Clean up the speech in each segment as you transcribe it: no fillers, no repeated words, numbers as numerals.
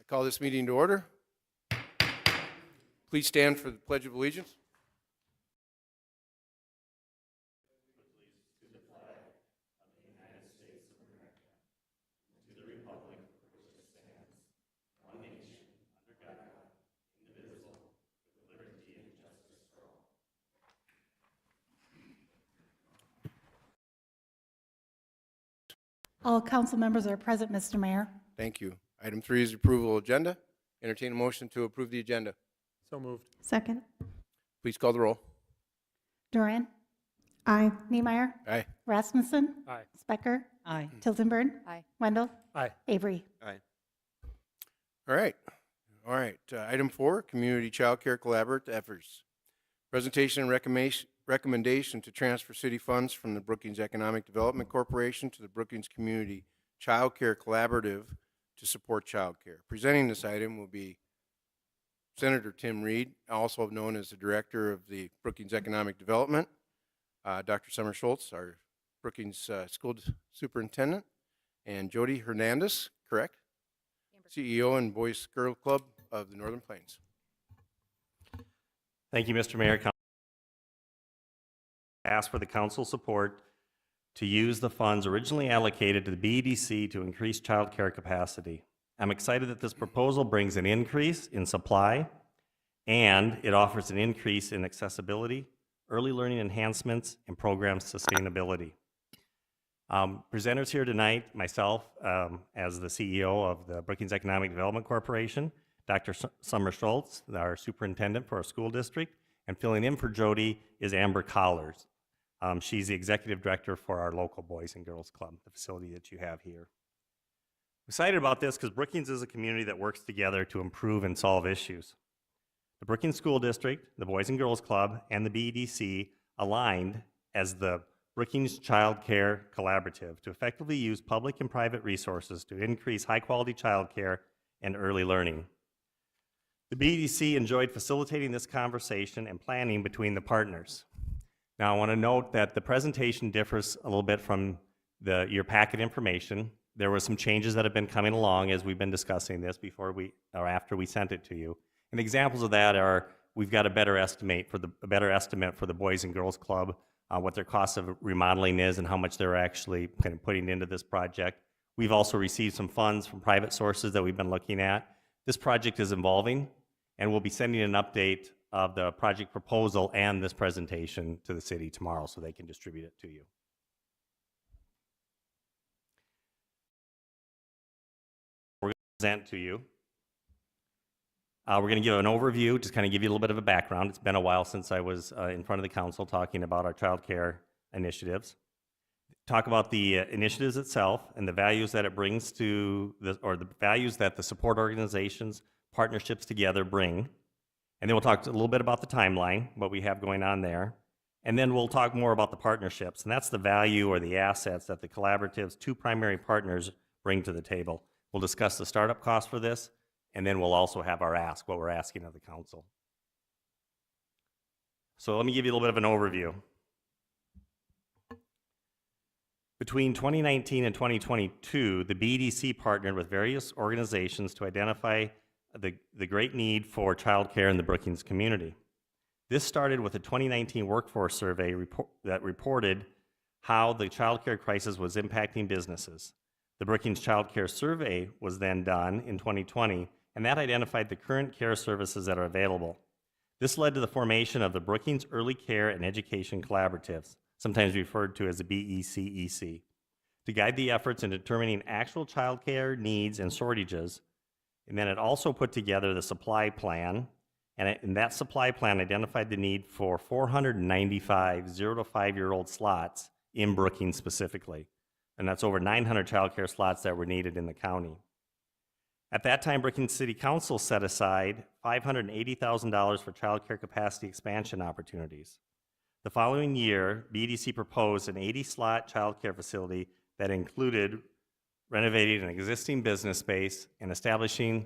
call this meeting to order. Please stand for the Pledge of Allegiance. All council members are present, Mr. Mayor. Thank you. Item 3 is approval of agenda. Entertain a motion to approve the agenda. So moved. Second. Please call the roll. Duran. Aye. Niemeyer. Aye. Rasmussen. Aye. Specker. Aye. Tildenburn. Aye. Wendell. Aye. Avery. All right. Item 4, Community Child Care Collaborative efforts. Presentation and recommendation to transfer city funds from the Brookings Economic Development Corporation to the Brookings Community Child Care Collaborative to support child care. Presenting this item will be Senator Tim Reed, also known as the Director of the Brookings Economic Development, Dr. Summer Schultz, our Brookings School Superintendent, and Jody Hernandez, correct? CEO and Boys Girl Club of the Northern Plains. Thank you, Mr. Mayor. Ask for the council support to use the funds originally allocated to the BEDC to increase child care capacity. I'm excited that this proposal brings an increase in supply and it offers an increase in accessibility, early learning enhancements, and program sustainability. Presenters here tonight, myself as the CEO of the Brookings Economic Development Corporation, Dr. Summer Schultz, our superintendent for our school district, and filling in for Jody is Amber Collars. She's the executive director for our local Boys and Girls Club, the facility that you have here. I'm excited about this because Brookings is a community that works together to improve and solve issues. The Brookings School District, the Boys and Girls Club, and the BEDC aligned as the Brookings Child Care Collaborative to effectively use public and private resources to increase high-quality child care and early learning. The BEDC enjoyed facilitating this conversation and planning between the partners. Now, I want to note that the presentation differs a little bit from your packet information. There were some changes that have been coming along as we've been discussing this before after we sent it to you. And examples of that are we've got a better estimate for the Boys and Girls Club, what their cost of remodeling is and how much they're actually kind of putting into this project. We've also received some funds from private sources that we've been looking at. This project is evolving, and we'll be sending an update of the project proposal and this presentation to the city tomorrow so they can distribute it to you. We're going to present to you. We're going to give an overview, just kind of give you a little bit of a background. It's been a while since I was in front of the council talking about our child care initiatives. Talk about the initiatives itself and the values that it brings to, the values that the support organizations, partnerships together bring. And then we'll talk a little bit about the timeline, what we have going on there. And then we'll talk more about the partnerships, and that's the value or the assets that the collaborative's two primary partners bring to the table. We'll discuss the startup cost for this, and then we'll also have our ask, what we're asking of the council. So let me give you a little bit of an overview. Between 2019 and 2022, the BEDC partnered with various organizations to identify the great need for childcare in the Brookings community. This started with a 2019 workforce survey that reported how the childcare crisis was impacting businesses. The Brookings Child Care Survey was then done in 2020, and that identified the current care services that are available. This led to the formation of the Brookings Early Care and Education Collaboratives, sometimes referred to as the BECEC, to guide the efforts in determining actual childcare needs and shortages. And then it also put together the supply plan, and that supply plan identified the need for 495 0- to 5-year-old slots in Brookings specifically. And that's over 900 childcare slots that were needed in the county. At that time, Brookings City Council set aside $580,000 for childcare capacity expansion opportunities. The following year, BEDC proposed an 80-slot childcare facility that included renovating an existing business space and establishing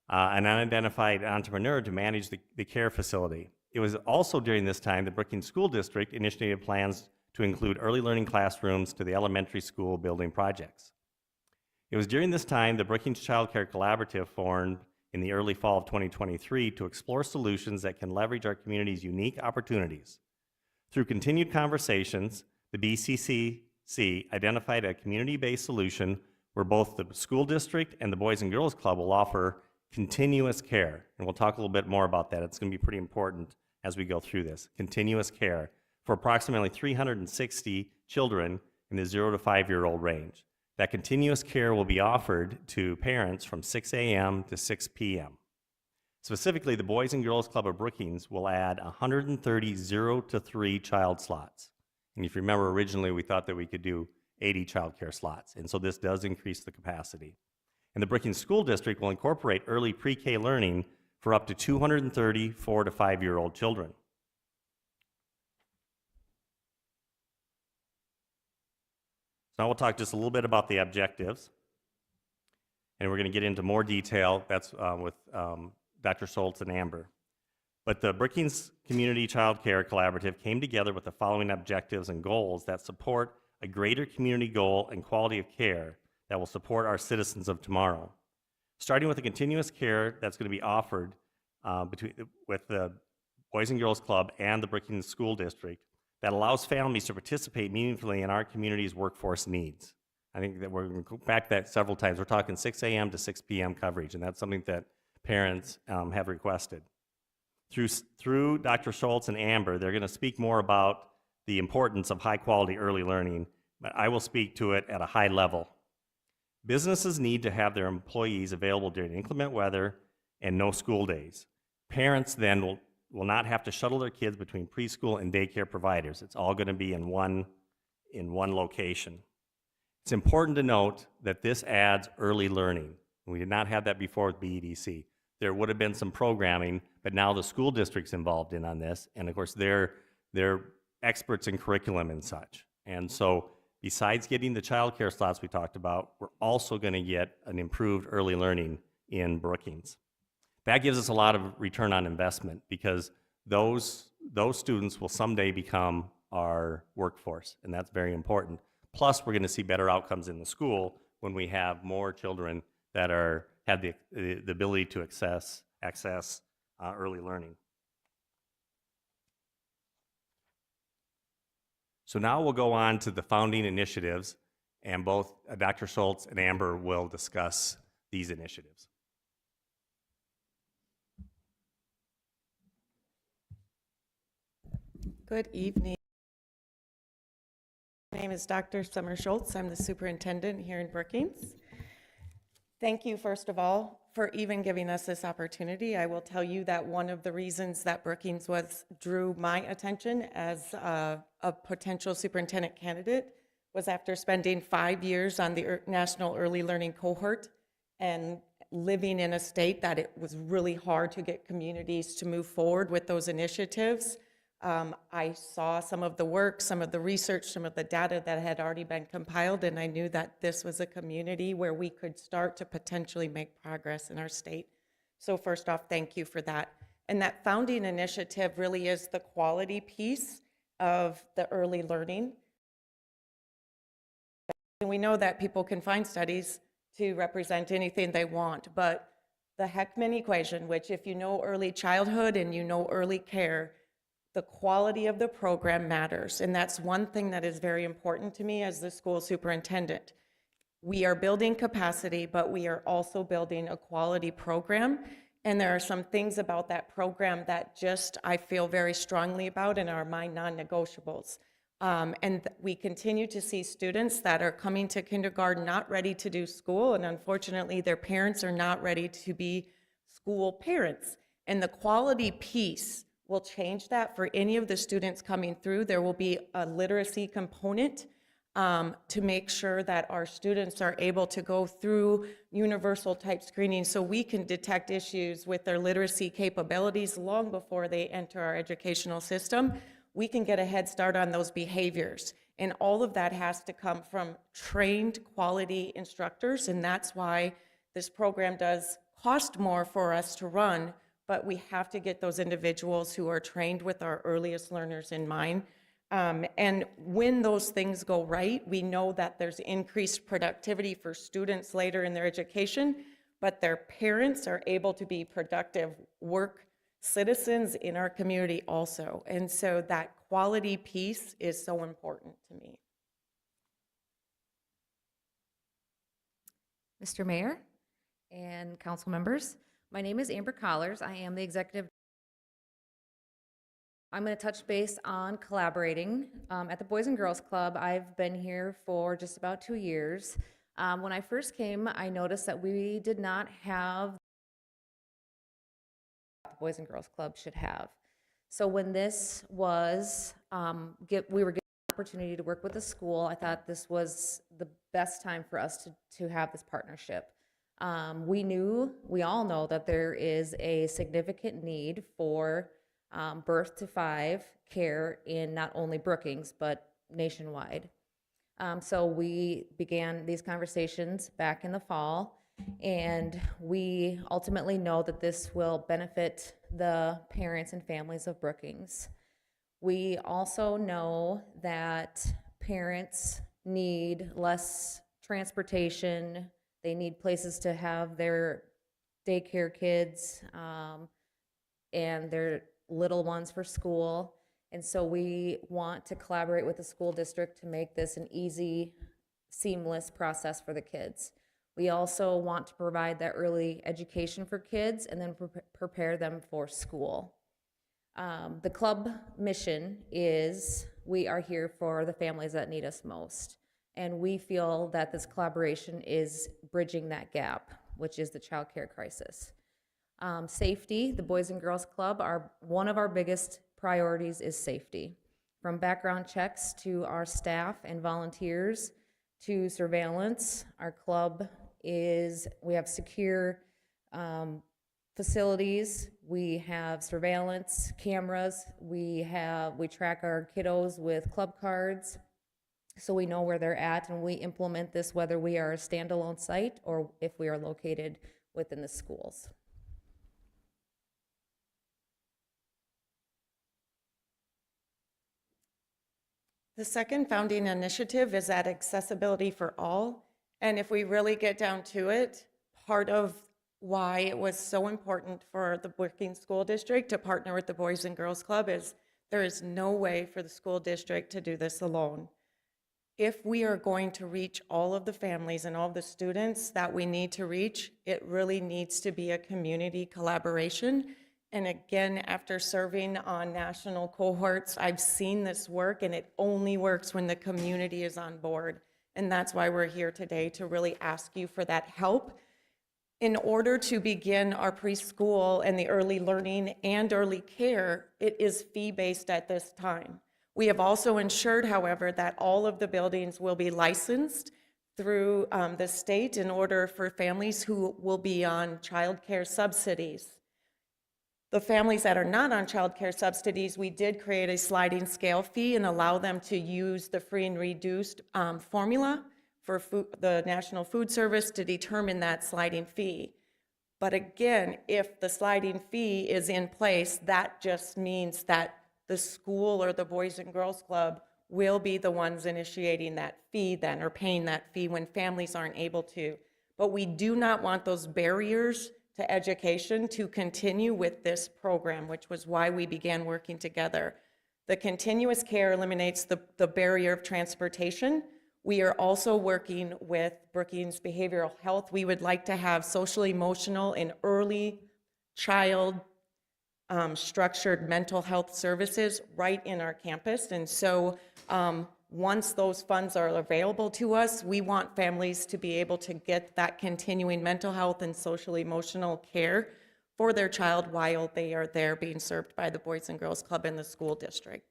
an unidentified entrepreneur to manage the care facility. It was also during this time the Brookings School District initiated plans to include early learning classrooms to the elementary school building projects. It was during this time the Brookings Child Care Collaborative formed in the early fall of 2023 to explore solutions that can leverage our community's unique opportunities. Through continued conversations, the BCCC identified a community-based solution where both the school district and the Boys and Girls Club will offer continuous care. And we'll talk a little bit more about that. It's going to be pretty important as we go through this. Continuous care for approximately 360 children in the 0 to 5-year-old range. That continuous care will be offered to parents from 6 a.m. to 6 p.m. Specifically, the Boys and Girls Club of Brookings will add 130 0 to 3 child slots. And if you remember, originally we thought that we could do 80 child care slots. And so this does increase the capacity. And the Brookings School District will incorporate early pre-K learning for up to 230 4 to 5-year-old children. So now we'll talk just a little bit about the objectives. And we're going to get into more detail. That's with Dr. Schultz and Amber. But the Brookings Community Child Care Collaborative came together with the following objectives and goals that support a greater community goal and quality of care that will support our citizens of tomorrow. Starting with the continuous care that's going to be offered with the Boys and Girls Club and the Brookings School District that allows families to participate meaningfully in our community's workforce needs. I think that we're going to go back to that several times. We're talking 6 a.m. to 6 p.m. coverage, and that's something that parents have requested. Through Dr. Schultz and Amber, they're going to speak more about the importance of high-quality early learning, but I will speak to it at a high level. Businesses need to have their employees available during inclement weather and no school days. Parents then will not have to shuttle their kids between preschool and daycare providers. It's all going to be in one location. It's important to note that this adds early learning. We did not have that before with BEDC. There would have been some programming, but now the school district's involved in on this, and of course they're experts in curriculum and such. And so besides getting the child care slots we talked about, we're also going to get an improved early learning in Brookings. That gives us a lot of return on investment because those students will someday become our workforce, and that's very important. Plus, we're going to see better outcomes in the school when we have more children that have the ability to access early learning. So now we'll go on to the founding initiatives, and both Dr. Schultz and Amber will discuss these initiatives. Good evening. My name is Dr. Summer Schultz. I'm the superintendent here in Brookings. Thank you, first of all, for even giving us this opportunity. I will tell you that one of the reasons that Brookings drew my attention as a potential superintendent candidate was after spending 5 years on the National Early Learning Cohort and living in a state that it was really hard to get communities to move forward with those initiatives. I saw some of the work, some of the research, some of the data that had already been compiled, and I knew that this was a community where we could start to potentially make progress in our state. So first off, thank you for that. And that founding initiative really is the quality piece of the early learning. And we know that people can find studies to represent anything they want, but the Heckman equation, which if you know early childhood and you know early care, the quality of the program matters. And that's one thing that is very important to me as the school superintendent. We are building capacity, but we are also building a quality program. And there are some things about that program that I feel very strongly about and are my non-negotiables. We continue to see students that are coming to kindergarten not ready to do school, and unfortunately their parents are not ready to be school parents. And the quality piece will change that for any of the students coming through. There will be a literacy component to make sure that our students are able to go through universal type screening so we can detect issues with their literacy capabilities long before they enter our educational system. We can get a head start on those behaviors. And all of that has to come from trained quality instructors, and that's why this program does cost more for us to run, but we have to get those individuals who are trained with our earliest learners in mind. And when those things go right, we know that there's increased productivity for students later in their education, but their parents are able to be productive work citizens in our community also. And so that quality piece is so important to me. Mr. Mayor and council members, my name is Amber Collars. I am the executive. I'm going to touch base on collaborating. At the Boys and Girls Club, I've been here for just about 2 years. When I first came, I noticed that we did not have the Boys and Girls Club should have. So when this was, we were given the opportunity to work with the school, I thought this was the best time for us to have this partnership. We all know that there is a significant need for birth to 5 care in not only Brookings, but nationwide. So we began these conversations back in the fall, and we ultimately know that this will benefit the parents and families of Brookings. We also know that parents need less transportation. They need places to have their daycare kids and their little ones for school. And so we want to collaborate with the school district to make this an easy, seamless process for the kids. We also want to provide that early education for kids and then prepare them for school. The club mission is we are here for the families that need us most. And we feel that this collaboration is bridging that gap, which is the child care crisis. Safety, the Boys and Girls Club, one of our biggest priorities is safety. From background checks to our staff and volunteers to surveillance, our club we have secure facilities, we have surveillance cameras, we track our kiddos with club cards so we know where they're at, and we implement this whether we are a standalone site or if we are located within the schools. The second founding initiative is that accessibility for all. And if we really get down to it, part of why it was so important for the Brookings School District to partner with the Boys and Girls Club is there is no way for the school district to do this alone. If we are going to reach all of the families and all the students that we need to reach, it really needs to be a community collaboration. And again, after serving on national cohorts, I've seen this work, and it only works when the community is on board. And that's why we're here today, to really ask you for that help. In order to begin our preschool and the early learning and early care, it is fee-based at this time. We have also ensured, however, that all of the buildings will be licensed through the state in order for families who will be on child care subsidies. The families that are not on child care subsidies, we did create a sliding scale fee and allow them to use the free and reduced formula for the National Food Service to determine that sliding fee. But again, if the sliding fee is in place, that just means that the school or the Boys and Girls Club will be the ones initiating that fee then, or paying that fee when families aren't able to. But we do not want those barriers to education to continue with this program, which was why we began working together. The continuous care eliminates the barrier of transportation. We are also working with Brookings Behavioral Health. We would like to have social, emotional, and early child structured mental health services right in our campus. And so once those funds are available to us, we want families to be able to get that continuing mental health and social emotional care for their child while they are there being served by the Boys and Girls Club in the school district.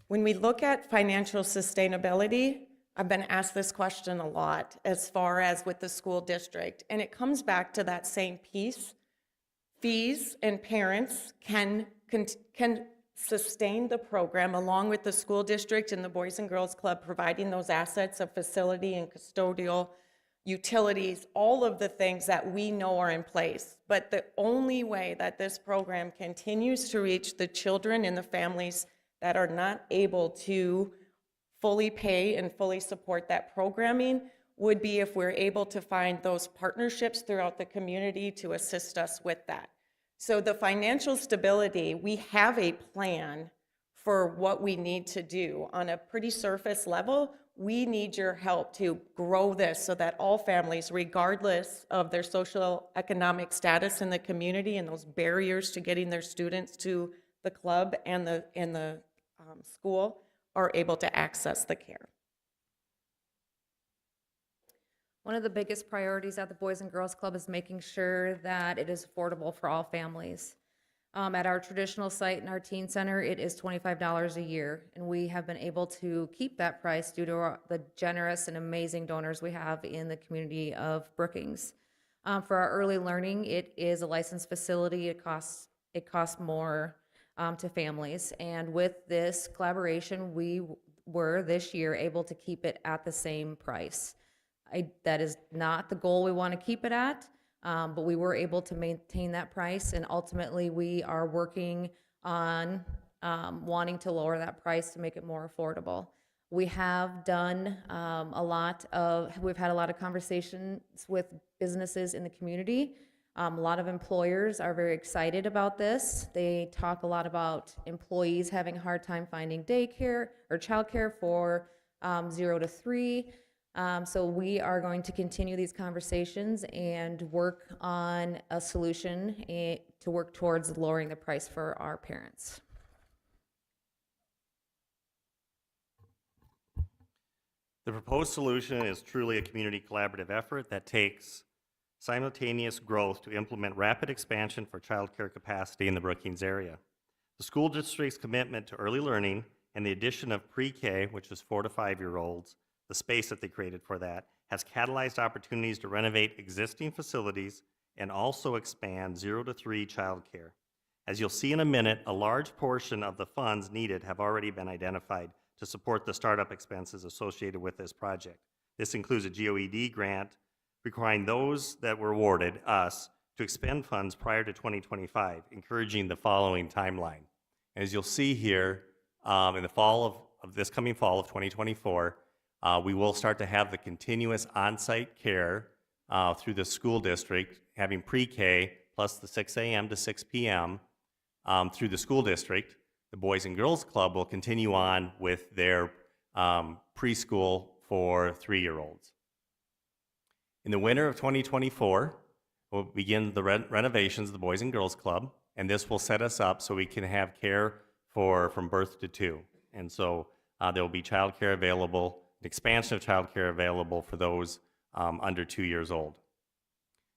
When we look at financial sustainability, I've been asked this question a lot as far as with the school district, and it comes back to that same piece. Fees and parents can sustain the program along with the school district and the Boys and Girls Club, providing those assets of facility and custodial utilities, all of the things that we know are in place. But the only way that this program continues to reach the children and the families that are not able to fully pay and fully support that programming would be if we're able to find those partnerships throughout the community to assist us with that. So the financial stability, we have a plan for what we need to do. On a pretty surface level, we need your help to grow this so that all families, regardless of their social economic status in the community and those barriers to getting their students to the club and the school, are able to access the care. One of the biggest priorities at the Boys and Girls Club is making sure that it is affordable for all families. At our traditional site in our teen center, it is $25 a year, and we have been able to keep that price due to the generous and amazing donors we have in the community of Brookings. For our early learning, it is a licensed facility. It costs more to families, and with this collaboration, we were this year able to keep it at the same price. That is not the goal we want to keep it at, but we were able to maintain that price, and ultimately we are working on wanting to lower that price to make it more affordable. We have done we've had a lot of conversations with businesses in the community. A lot of employers are very excited about this. They talk a lot about employees having a hard time finding daycare or childcare for 0 to 3. So we are going to continue these conversations and work on a solution to work towards lowering the price for our parents. The proposed solution is truly a community collaborative effort that takes simultaneous growth to implement rapid expansion for childcare capacity in the Brookings area. The school district's commitment to early learning and the addition of pre-K, which is 4 to 5-year-olds, the space that they created for that, has catalyzed opportunities to renovate existing facilities and also expand 0 to 3 childcare. As you'll see in a minute, a large portion of the funds needed have already been identified to support the startup expenses associated with this project. This includes a GOED grant requiring those that were awarded us to expend funds prior to 2025, encouraging the following timeline. As you'll see here, in the fall of this coming fall of 2024, we will start to have the continuous on-site care through the school district, having pre-K plus the 6 a.m. to 6 p.m. Through the school district. The Boys and Girls Club will continue on with their preschool for 3-year-olds. In the winter of 2024, we'll begin the renovations of the Boys and Girls Club, and this will set us up so we can have care from birth to 2. And so there will be childcare available, an expansion of childcare available for those under 2 years old.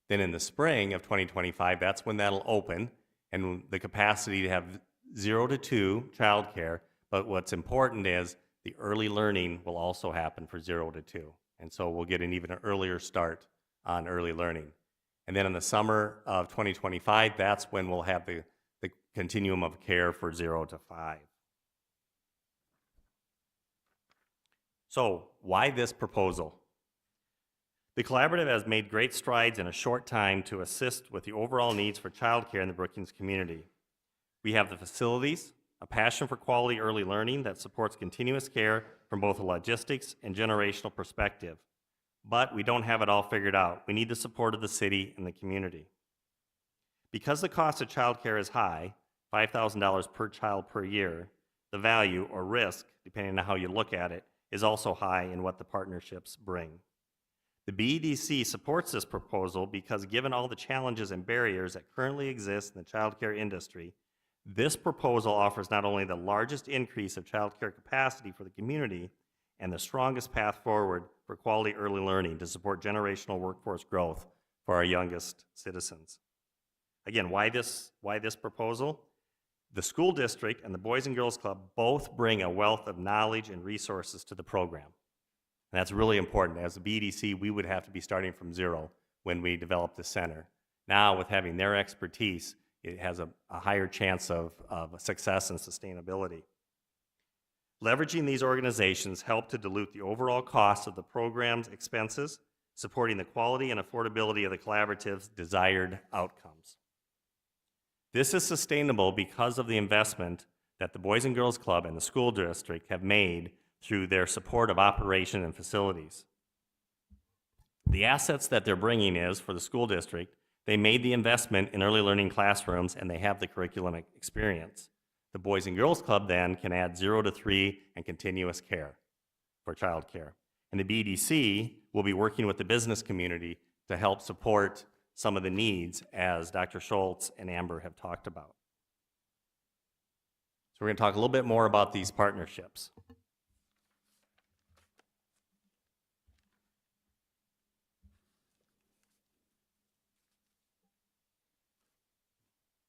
Then in the spring of 2025, that's when that'll open, and the capacity to have 0 to 2 childcare. But what's important is the early learning will also happen for 0 to 2. And so we'll get an even earlier start on early learning. And then in the summer of 2025, that's when we'll have the continuum of care for 0 to 5. So why this proposal? The collaborative has made great strides in a short time to assist with the overall needs for childcare in the Brookings community. We have the facilities, a passion for quality early learning that supports continuous care from both a logistics and generational perspective. But we don't have it all figured out. We need the support of the city and the community. Because the cost of childcare is high, $5,000 per child per year, the value or risk, depending on how you look at it, is also high in what the partnerships bring. The BEDC supports this proposal because given all the challenges and barriers that currently exist in the childcare industry, this proposal offers not only the largest increase of childcare capacity for the community and the strongest path forward for quality early learning to support generational workforce growth for our youngest citizens. Again, why this proposal? The school district and the Boys and Girls Club both bring a wealth of knowledge and resources to the program. And that's really important. As a BEDC, we would have to be starting from 0 when we develop the center. Now, with having their expertise, it has a higher chance of success and sustainability. Leveraging these organizations help to dilute the overall cost of the program's expenses, supporting the quality and affordability of the collaborative's desired outcomes. This is sustainable because of the investment that the Boys and Girls Club and the school district have made through their support of operation and facilities. The assets that they're bringing is, for the school district, they made the investment in early learning classrooms and they have the curriculum experience. The Boys and Girls Club then can add 0 to 3 and continuous care for childcare. And the BDC will be working with the business community to help support some of the needs, as Dr. Schultz and Amber have talked about. So we're going to talk a little bit more about these partnerships.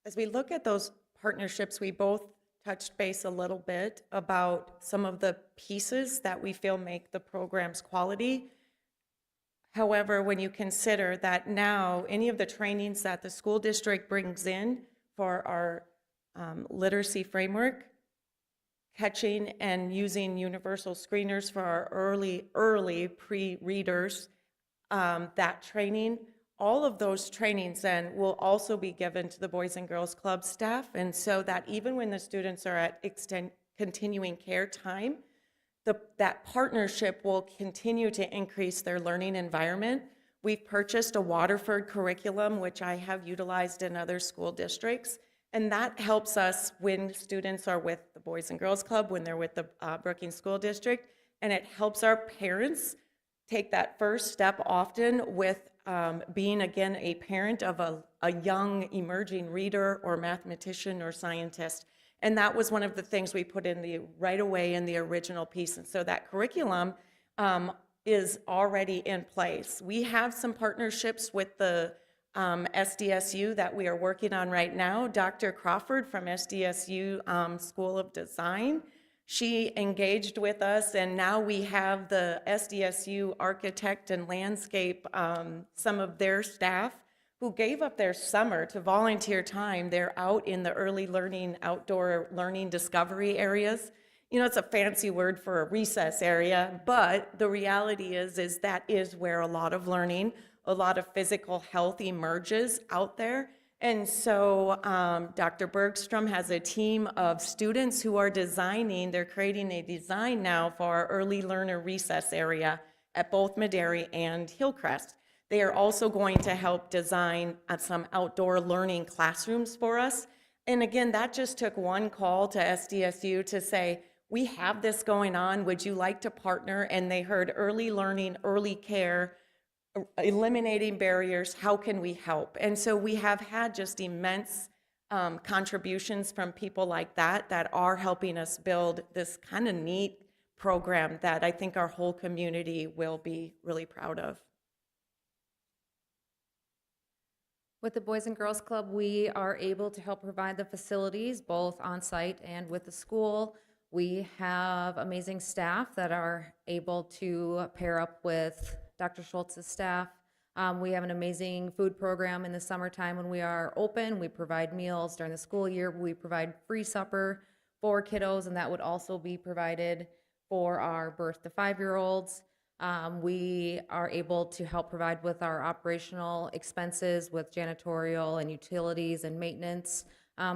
As we look at those partnerships, we both touched base a little bit about some of the pieces that we feel make the program's quality. However, when you consider that now any of the trainings that the school district brings in for our literacy framework, catching and using universal screeners for our early pre-readers, that training, all of those trainings then will also be given to the Boys and Girls Club staff. And so that even when the students are at continuing care time, that partnership will continue to increase their learning environment. We've purchased a Waterford curriculum, which I have utilized in other school districts. And that helps us when students are with the Boys and Girls Club, when they're with the Brookings School District. And it helps our parents take that first step often with being, again, a parent of a young emerging reader or mathematician or scientist. And that was one of the things we put in right away in the original piece. And so that curriculum is already in place. We have some partnerships with the SDSU that we are working on right now. Dr. Crawford from SDSU School of Design, she engaged with us, and now we have the SDSU architect and landscape, some of their staff who gave up their summer to volunteer time. They're out in the early learning, outdoor learning discovery areas. You know, it's a fancy word for a recess area, but the reality is that is where a lot of learning, a lot of physical health emerges out there. And so Dr. Bergstrom has a team of students who are they're creating a design now for our early learner recess area at both Medarie and Hillcrest. They are also going to help design some outdoor learning classrooms for us. And again, that just took one call to SDSU to say, we have this going on, would you like to partner? And they heard early learning, early care, eliminating barriers, how can we help? And so we have had just immense contributions from people like that are helping us build this kind of neat program that I think our whole community will be really proud of. With the Boys and Girls Club, we are able to help provide the facilities, both on-site and with the school. We have amazing staff that are able to pair up with Dr. Schultz's staff. We have an amazing food program in the summertime when we are open. We provide meals during the school year. We provide free supper for kiddos, and that would also be provided for our birth to 5-year-olds. We are able to help provide with our operational expenses with janitorial and utilities and maintenance.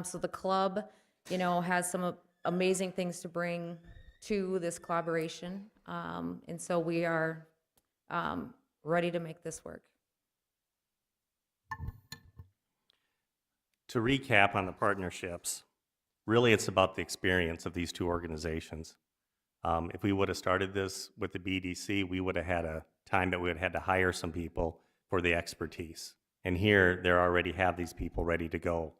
So the club, you know, has some amazing things to bring to this collaboration. And so we are ready to make this work. To recap on the partnerships, really it's about the experience of these two organizations. If we would have started this with the BDC, we would have had a time that we would have had to hire some people for the expertise. And here, they already have these people ready to go.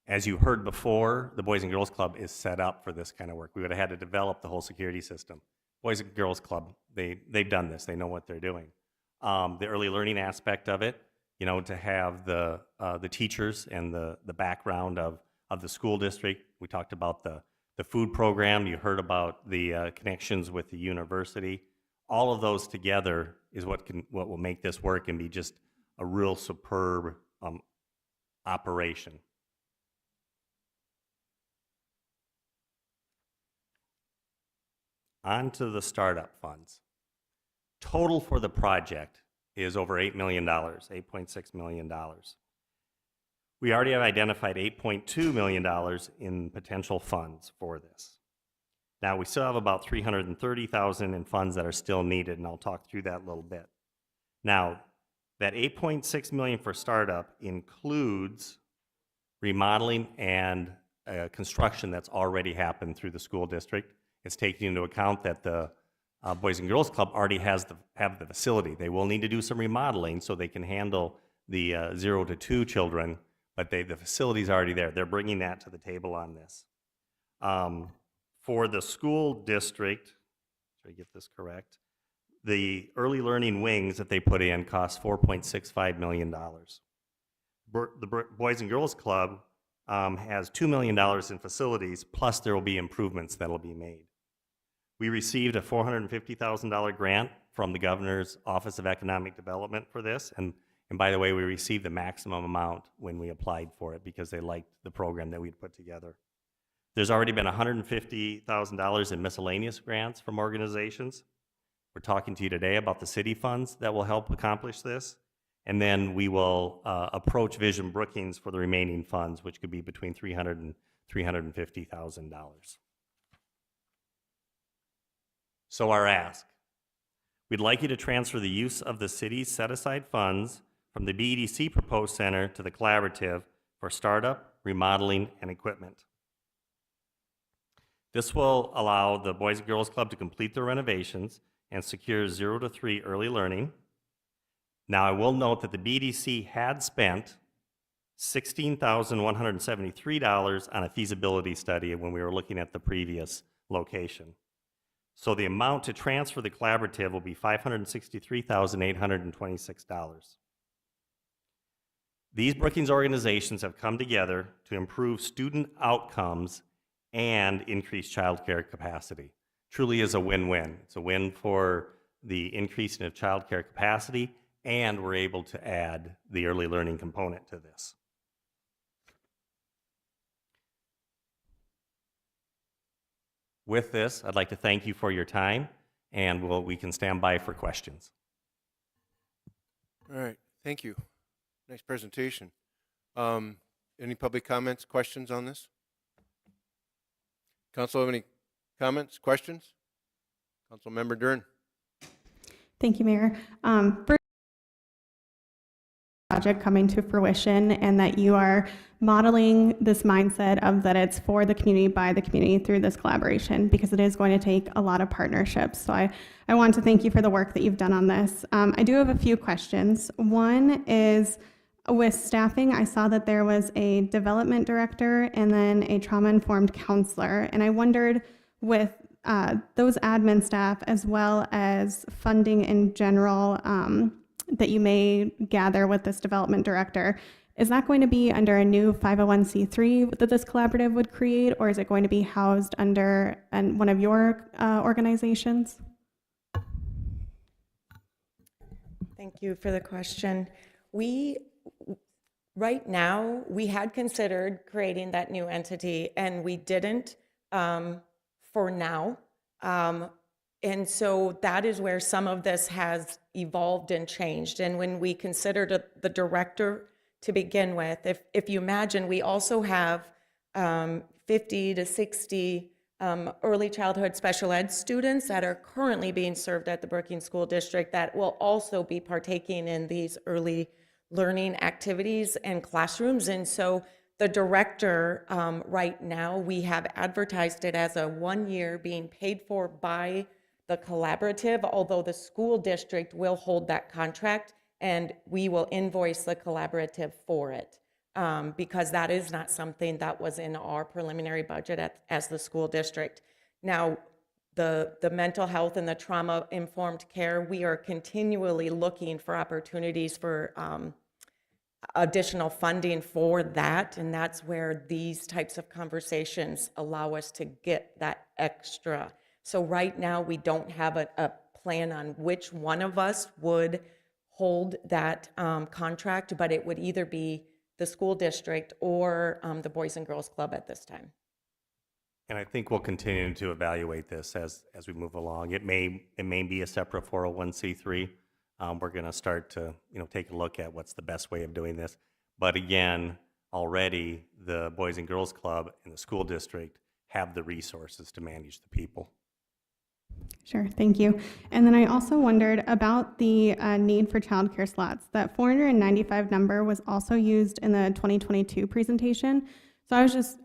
As you heard before, the Boys and Girls Club is set up for this kind of work. We would have had to develop the whole security system. Boys and Girls Club, they've done this. They know what they're doing. The early learning aspect of it, you know, to have the teachers and the background of the school district. We talked about the food program. You heard about the connections with the university. All of those together is what will make this work and be just a real superb operation. On to the startup funds. Total for the project is over $8 million, $8.6 million. We already have identified $8.2 million in potential funds for this. Now, we still have about $330,000 in funds that are still needed, and I'll talk through that a little bit. Now, that $8.6 million for startup includes remodeling and construction that's already happened through the school district. It's taking into account that the Boys and Girls Club already have the facility. They will need to do some remodeling so they can handle the 0 to 2 children, but the facility's already there. They're bringing that to the table on this. For the school district, should I get this correct? The early learning wings that they put in cost $4.65 million. The Boys and Girls Club has $2 million in facilities, plus there will be improvements that will be made. We received a $450,000 grant from the Governor's Office of Economic Development for this, and by the way, we received the maximum amount when we applied for it because they liked the program that we'd put together. There's already been $150,000 in miscellaneous grants from organizations. We're talking to you today about the city funds that will help accomplish this. And then we will approach Vision Brookings for the remaining funds, which could be between $300,000 and $350,000. So our ask, we'd like you to transfer the use of the city's set-aside funds from the BEDC proposed center to the collaborative for startup, remodeling, and equipment. This will allow the Boys and Girls Club to complete their renovations and secure 0 to 3 early learning. Now, I will note that the BDC had spent $16,173 on a feasibility study when we were looking at the previous location. So the amount to transfer the collaborative will be $563,826. These Brookings organizations have come together to improve student outcomes and increase childcare capacity. Truly is a win-win. It's a win for the increase in childcare capacity, and we're able to add the early learning component to this. With this, I'd like to thank you for your time, and we can stand by for questions. All right, thank you. Nice presentation. Any public comments, questions on this? Council have any comments, questions? Councilmember Dern. Thank you, Mayor. First, project coming to fruition and that you are modeling this mindset of that it's for the community, by the community through this collaboration, because it is going to take a lot of partnerships. So I want to thank you for the work that you've done on this. I do have a few questions. One is with staffing, I saw that there was a development director and then a trauma-informed counselor, and I wondered with those admin staff as well as funding in general that you may gather with this development director, is that going to be under a new 501c3 that this collaborative would create, or is it going to be housed under one of your organizations? Thank you for the question. Right now, we had considered creating that new entity, and we didn't for now. And so that is where some of this has evolved and changed. And when we considered the director to begin with, if you imagine, we also have 50 to 60 early childhood special ed students that are currently being served at the Brookings School District that will also be partaking in these early learning activities and classrooms. And so the director, right now, we have advertised it as a 1 year being paid for by the collaborative, although the school district will hold that contract and we will invoice the collaborative for it, because that is not something that was in our preliminary budget as the school district. Now, the mental health and the trauma-informed care, we are continually looking for opportunities for additional funding for that, and that's where these types of conversations allow us to get that extra. So right now, we don't have a plan on which one of us would hold that contract, but it would either be the school district or the Boys and Girls Club at this time. And I think we'll continue to evaluate this as we move along. It may be a separate 401c3. We're going to start to take a look at what's the best way of doing this. But again, already the Boys and Girls Club and the school district have the resources to manage the people. Sure, thank you. And then I also wondered about the need for childcare slots. That 495 number was also used in the 2022 presentation. So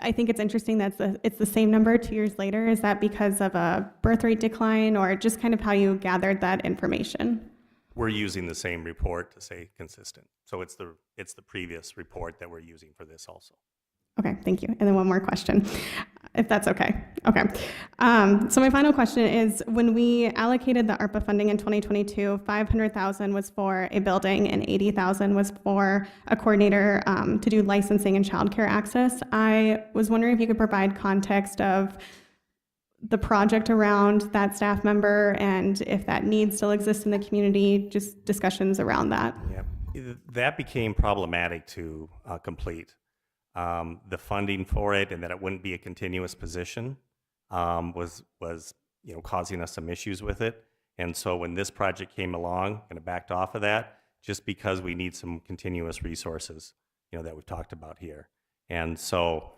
I think it's interesting that it's the same number 2 years later. Is that because of a birth rate decline, or just kind of how you gathered that information? We're using the same report to stay consistent. So it's the previous report that we're using for this also. Okay, thank you. And then one more question, if that's okay. Okay. So my final question is, when we allocated the ARPA funding in 2022, 500,000 was for a building and 80,000 was for a coordinator to do licensing and childcare access. I was wondering if you could provide context of the project around that staff member and if that need still exists in the community, just discussions around that. Yeah, that became problematic to complete. The funding for it and that it wouldn't be a continuous position was causing us some issues with it. And so when this project came along, kind of backed off of that, just because we need some continuous resources, that we've talked about here. And so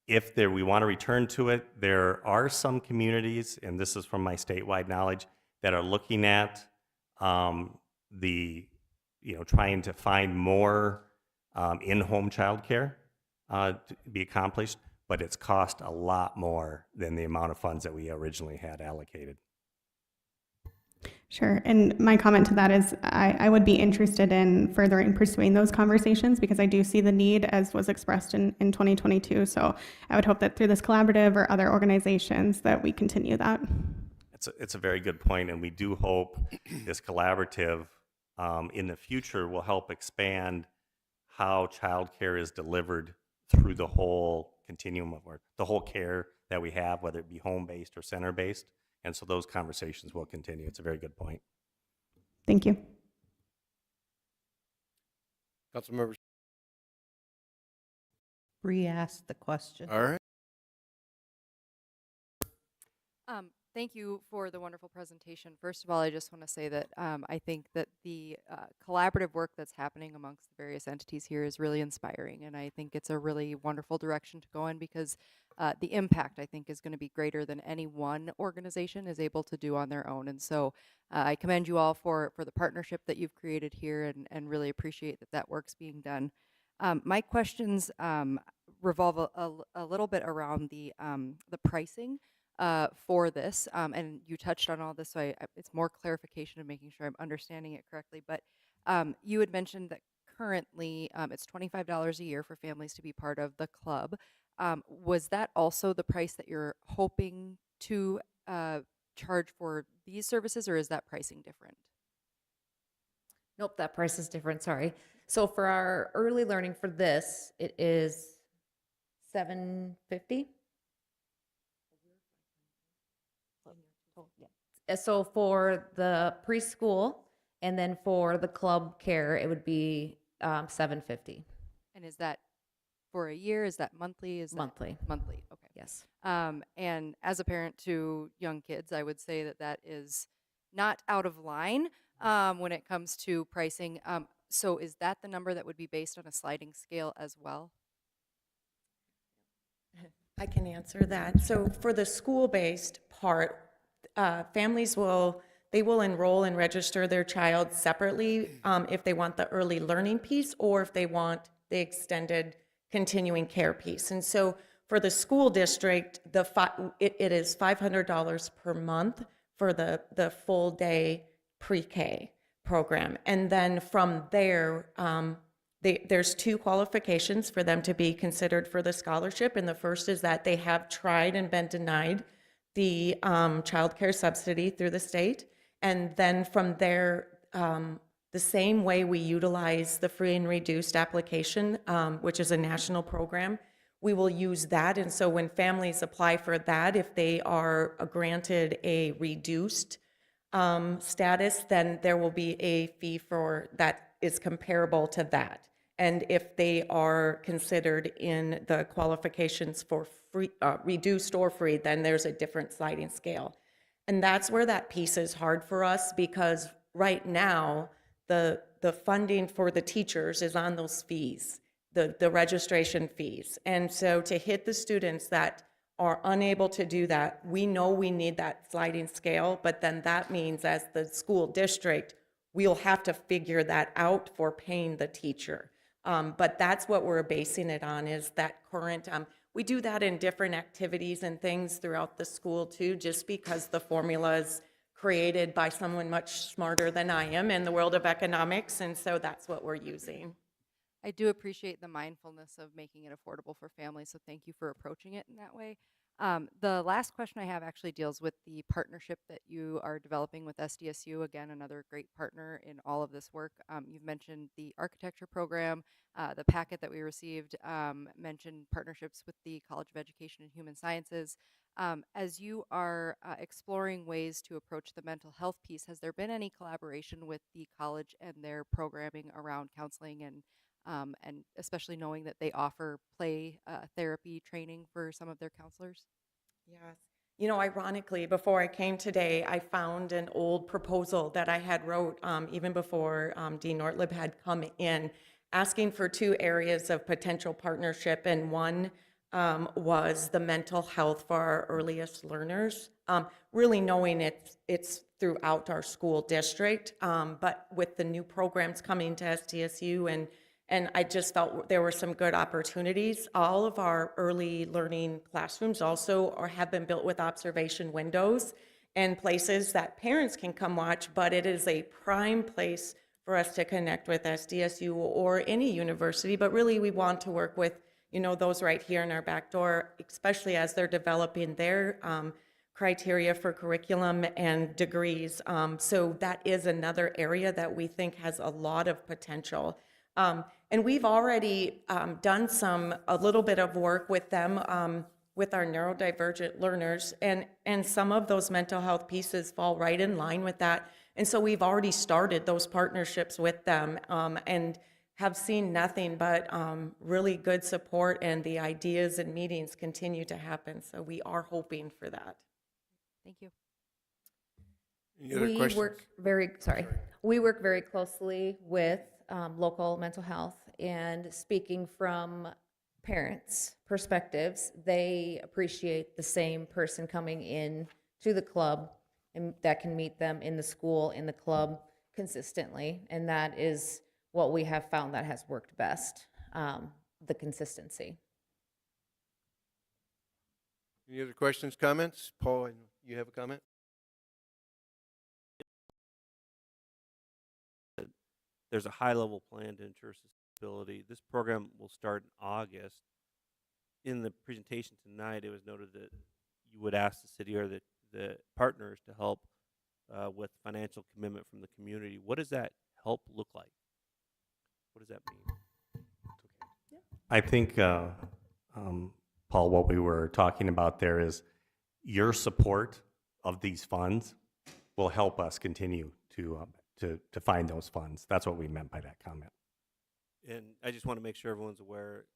if we want to return to it, there are some communities, and this is from my statewide knowledge, that are looking at trying to find more in-home childcare to be accomplished, but it's cost a lot more than the amount of funds that we originally had allocated. Sure. And my comment to that is I would be interested in furthering pursuing those conversations because I do see the need as was expressed in 2022. So I would hope that through this collaborative or other organizations that we continue that. It's a very good point, and we do hope this collaborative in the future will help expand how childcare is delivered through the whole continuum of work, the whole care that we have, whether it be home-based or center-based. And so those conversations will continue. It's a very good point. Thank you. Councilmember. Bree asked the question. All right. Thank you for the wonderful presentation. First of all, I just want to say that I think that the collaborative work that's happening amongst the various entities here is really inspiring, and I think it's a really wonderful direction to go in because the impact, I think, is going to be greater than any one organization is able to do on their own. And so I commend you all for the partnership that you've created here and really appreciate that work's being done. My questions revolve a little bit around the pricing for this, and you touched on all this, so it's more clarification and making sure I'm understanding it correctly. But you had mentioned that currently it's $25 a year for families to be part of the club. Was that also the price that you're hoping to charge for these services, or is that pricing different? Nope, that price is different, sorry. So for our early learning for this, it is $750. So for the preschool and then for the club care, it would be $750. And is that for a year? Is that monthly? Is Monthly. That monthly? Okay. Yes. And as a parent to young kids, I would say that is not out of line when it comes to pricing. So is that the number that would be based on a sliding scale as well? I can answer that. So for the school-based part, families will enroll and register their child separately if they want the early learning piece or if they want the extended continuing care piece. And so for the school district, it is $500 per month for the full day pre-K program. And then from there, there's two qualifications for them to be considered for the scholarship. And the first is that they have tried and been denied the child care subsidy through the state. And then from there, the same way we utilize the free and reduced application, which is a national program, we will use that. And so when families apply for that, if they are granted a reduced status, then there will be a fee for that is comparable to that. and if they are considered in the qualifications for free, reduced or free, then there's a different sliding scale. And that's where that piece is hard for us, because right now, the funding for the teachers is on those fees, the registration fees. And so to hit the students that are unable to do that, we know we need that sliding scale, but then that means as the school district, we'll have to figure that out for paying the teacher. But that's what we're basing it on, is that current, we do that in different activities and things throughout the school too, just because the formula is created by someone much smarter than I am in the world of economics, and so that's what we're using. I do appreciate the mindfulness of making it affordable for families, so thank you for approaching it in that way. The last question I have actually deals with the partnership that you are developing with SDSU. Again, another great partner in all of this work. You've mentioned the architecture program. The packet that we received mentioned partnerships with the College of Education and Human Sciences. As you are exploring ways to approach the mental health piece, has there been any collaboration with the college and their programming around counseling and especially knowing that they offer play therapy training for some of their counselors? Yes. You know, ironically, before I came today, I found an old proposal that I had wrote even before Dean Ortlib had come in, asking for 2 areas of potential partnership, and one was the mental health for our earliest learners, really knowing it's throughout our school district, but with the new programs coming to SDSU, and I just felt there were some good opportunities. All of our early learning classrooms also have been built with observation windows and places that parents can come watch, but it is a prime place for us to connect with SDSU or any university, but really we want to work with, you know, those right here in our back door, especially as they're developing their criteria for curriculum and degrees. So that is another area that we think has a lot of potential. And we've already done a little bit of work with them with our neurodivergent learners, and some of those mental health pieces fall right in line with that. And so we've already started those partnerships with them and have seen nothing but really good support, and the ideas and meetings continue to happen. So we are hoping for that. Thank you. Any other We questions? work we work very closely with local mental health, and speaking from parents' perspectives, they appreciate the same person coming in to the club and that can meet them in the school, in the club consistently, and that is what we have found that has worked best, the consistency. Any other questions, comments? Paul, you have a comment? There's a high-level plan to ensure sustainability. This program will start in August. In the presentation tonight, it was noted that you would ask the city or the partners to help with financial commitment from the community. What does that help look like? What does that mean? I think, Paul, what we were talking about there is your support of these funds will help us continue to find those funds. That's what we meant by that comment. And I just want to make sure everyone's aware,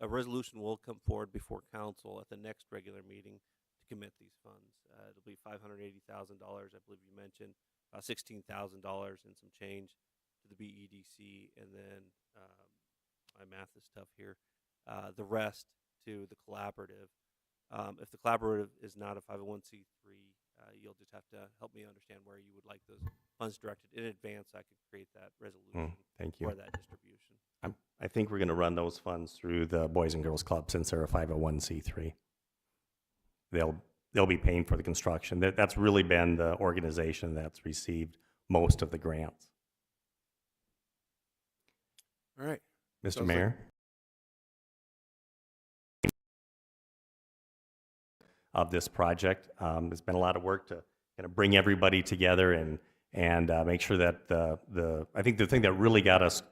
a resolution will come forward before council at the next regular meeting to commit these funds. It'll be $580,000, I believe you mentioned, $16,000 and some change to the BEDC, and then my math is tough here. The rest to the collaborative. If the collaborative is not a 501c3, you'll just have to help me understand where you would like those funds directed in advance. I could create that resolution Thank you. for that distribution. I think we're going to run those funds through the Boys and Girls Club since they're a 501c3. They'll be paying for the construction. That's really been the organization that's received most of the grants. All right. Mr. Sounds like- Mayor? Of this project. There's been a lot of work to kind of bring everybody together and make sure that I think the thing that really got us,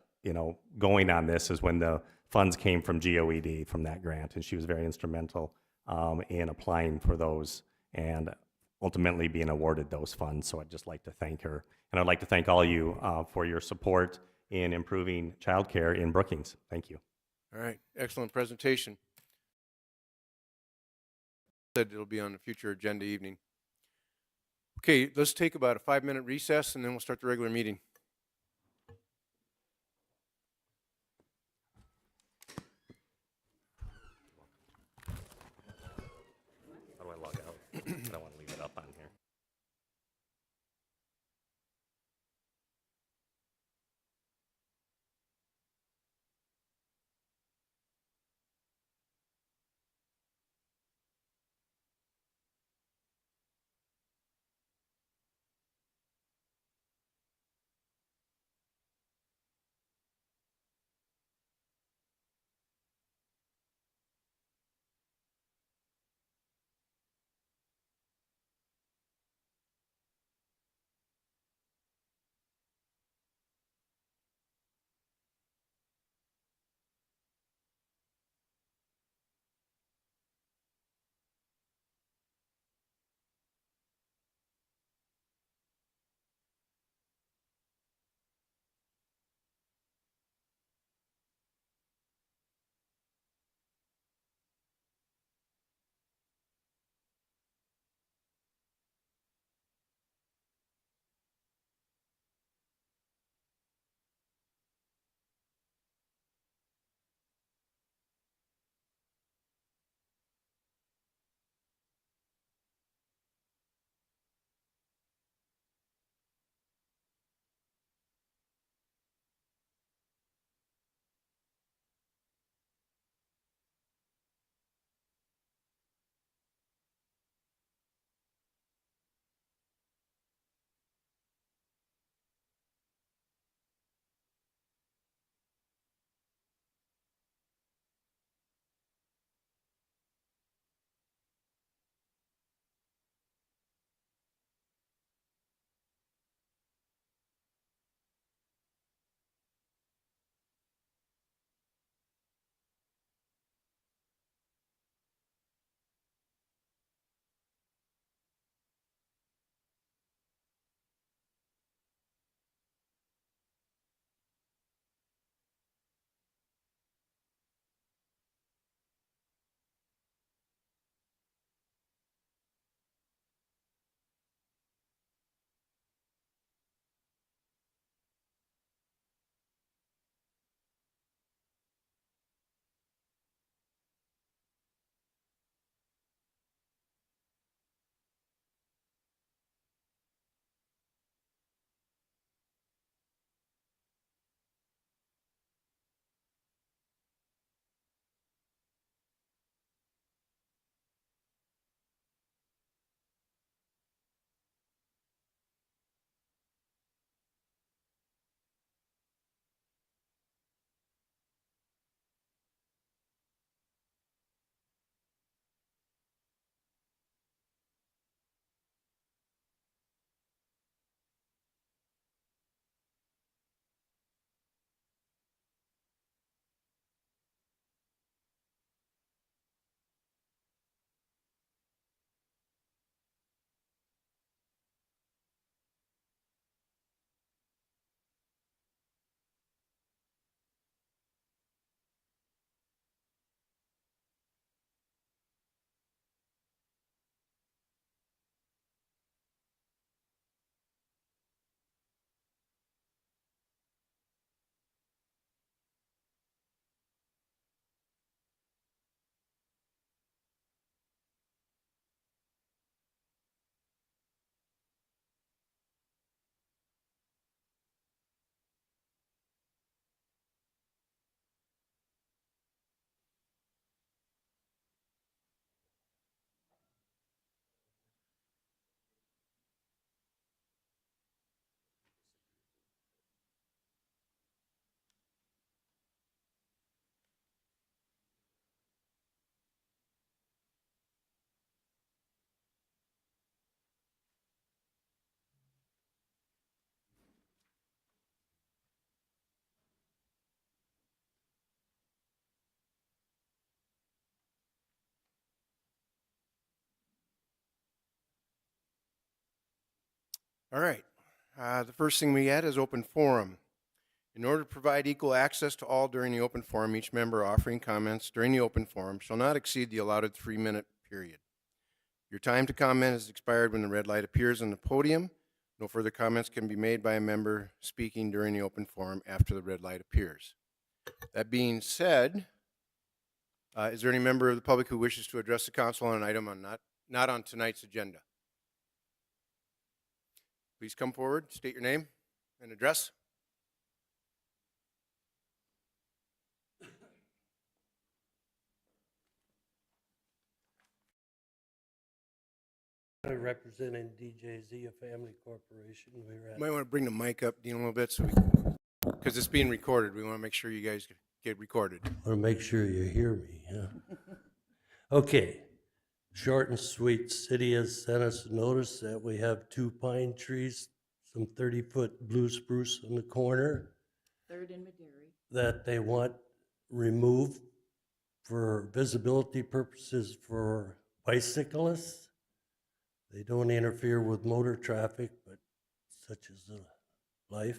going on this is when the funds came from GOED from that grant, and she was very instrumental in applying for those and ultimately being awarded those funds. So I'd just like to thank her, and I'd like to thank all you for your support in improving childcare in Brookings. Thank you. All right, excellent presentation. Said it'll be on a future agenda evening. Okay, let's take about a 5-minute recess and then we'll start the regular meeting. How do I log out? I don't want to leave it up on here. All right, the first thing we had is open forum. In order to provide equal access to all during the open forum, each member offering comments during the open forum shall not exceed the allotted 3-minute period. Your time to comment has expired when the red light appears on the podium. No further comments can be made by a member speaking during the open forum after the red light appears. That being said, is there any member of the public who wishes to address the council on an item not on tonight's agenda? Please come forward, state your name and address. Representing DJZ, a family corporation. We were You at, might want to bring the mic up, Dean, a little bit, because it's being recorded. We want to make sure you guys get recorded. want to make sure you hear me, yeah. Okay, short and sweet. City has sent us a notice that we have 2 pine trees, some 30-foot blue spruce in the corner. Third in Maderi. That they want removed for visibility purposes for bicyclists. They don't interfere with motor traffic, but such is life.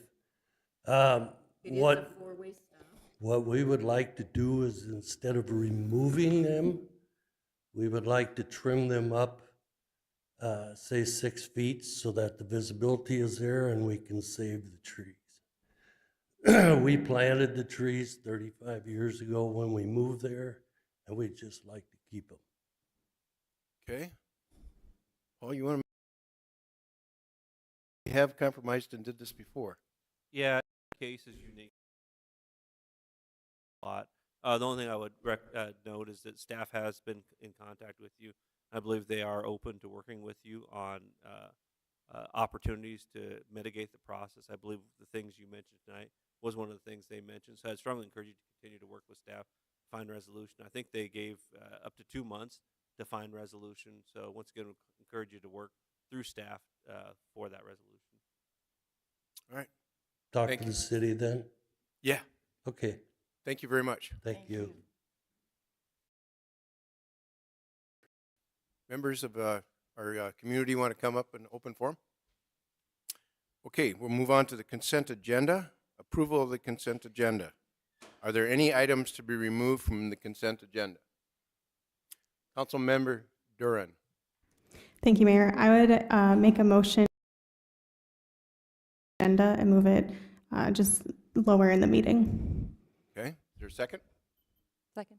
What four-way stop. What we would like to do is, instead of removing them, we would like to trim them up, say 6 feet, so that the visibility is there and we can save the trees. We planted the trees 35 years ago when we moved there, and we'd just like to keep them. Okay? Paul, you want to? We have compromised and did this before. Yeah, case is unique. A lot. The only thing I would note is that staff has been in contact with you. I believe they are open to working with you on opportunities to mitigate the process. I believe the things you mentioned tonight was one of the things they mentioned. So I'd strongly encourage you to continue to work with staff, find resolution. I think they gave up to 2 months to find resolution. So once again, we encourage you to work through staff for that resolution. All right. Talk Thank to you. the city then? Yeah. Okay, Thank you very much. thank you. Members of our community want to come up in open forum? Okay, we'll move on to the consent agenda. Approval of the consent agenda. Are there any items to be removed from the consent agenda? Council Member Duran. Thank you, Mayor. I would make a motion agenda and move it just lower in the meeting. Okay, is there a second? Second.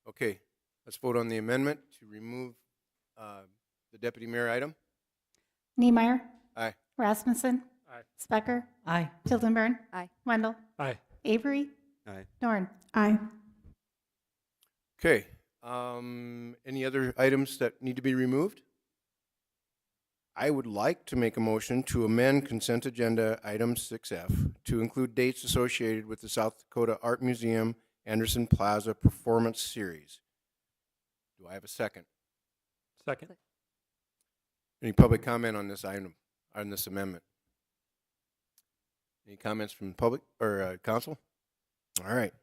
Okay, let's vote on the amendment to remove the deputy mayor item. Niemeyer. Aye. Rasmussen. Aye. Specker. Aye. Tildenburn. Aye. Wendell. Aye. Avery. Aye. Dorn. Aye. Okay, any other items that need to be removed? I would like to make a motion to amend consent agenda item 6F to include dates associated with the South Dakota Art Museum Anderson Plaza Performance Series. Do I have a second? Second. Any public comment on this item, on this amendment? Any comments from the public or council? All right.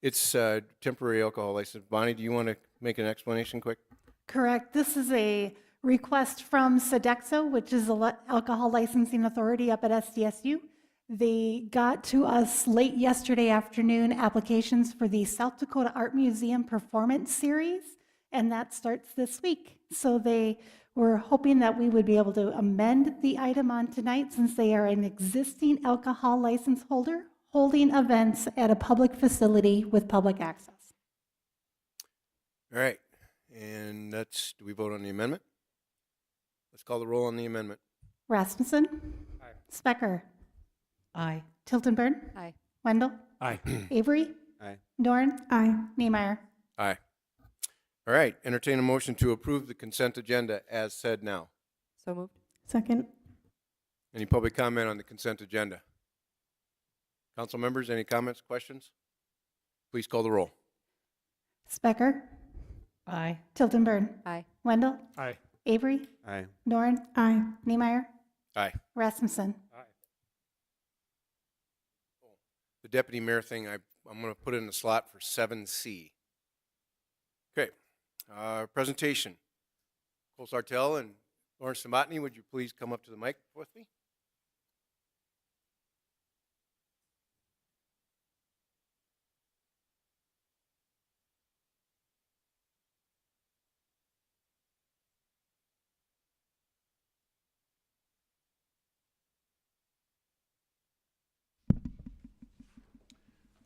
It's temporary alcohol license. Bonnie, do you want to make an explanation quick? Correct. This is a request from Sodexo, which is the alcohol licensing authority up at SDSU. They got to us late yesterday afternoon applications for the South Dakota Art Museum Performance Series, and that starts this week. So they were hoping that we would be able to amend the item on tonight, since they are an existing alcohol license holder holding events at a public facility with public access. All right. And that's, do we vote on the amendment? Let's call the roll on the amendment. Rasmussen. Aye. Specker. Aye. Tildenburn. Aye. Wendell. Aye. Avery. Aye. Dorn. Aye. Niemeyer. Aye. All right. Entertain a motion to approve the consent agenda as said now. So moved. Second. Any public comment on the consent agenda? Council members, any comments, questions? Please call the roll. Specker. Aye. Tildenburn. Aye. Wendell. Aye. Avery. Aye. Dorn. Aye. Niemeyer. Aye. Rasmussen. The deputy mayor thing, I'm going to put in the slot for 7C. Okay. Presentation. Cole Sartell and Lawrence Samatny, would you please come up to the mic with me?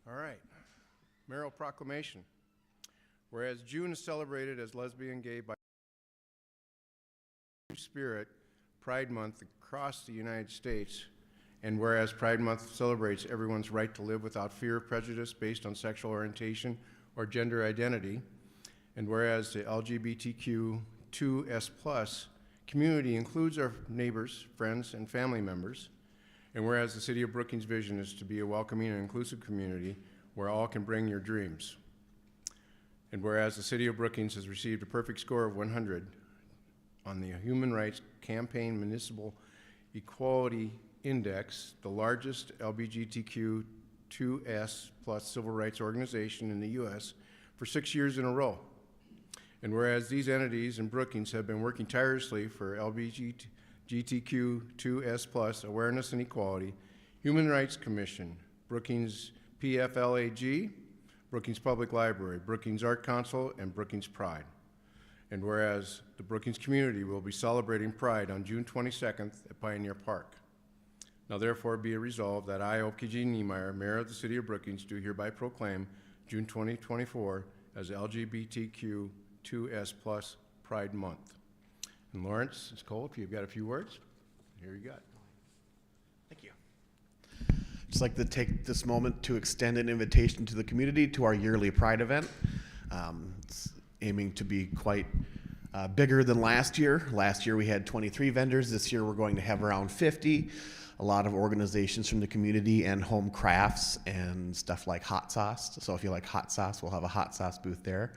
All right. Mayoral proclamation. Whereas June is celebrated as Lesbian, Gay, Bi, Spirit Pride Month across the United States, and whereas Pride Month celebrates everyone's right to live without fear of prejudice based on sexual orientation or gender identity, and whereas the LGBTQ2S+ community includes our neighbors, friends, and family members, and whereas the City of Brookings' vision is to be a welcoming and inclusive community where all can bring your dreams, and whereas the City of Brookings has received a perfect score of 100 on the Human Rights Campaign Municipal Equality Index, the largest LGBTQ2S+ civil rights organization in the U.S., for 6 years in a row. And whereas these entities in Brookings have been working tirelessly for LGBTQ2S+ awareness and equality, Human Rights Commission, Brookings PFLAG, Brookings Public Library, Brookings Art Council, and Brookings Pride. And whereas the Brookings community will be celebrating Pride on June 22nd at Pioneer Park. Now therefore be it resolved that I, O.K.G. Niemeyer, Mayor of the City of Brookings, do hereby proclaim June 2024 as LGBTQ2S+ Pride Month. And Lawrence, it's Cole, if you've got a few words, here you got. Thank you. Just like to take this moment to extend an invitation to the community to our yearly Pride event. It's aiming to be quite bigger than last year. Last year we had 23 vendors. This year we're going to have around 50. A lot of organizations from the community and home crafts and stuff like hot sauce. So if you like hot sauce, we'll have a hot sauce booth there.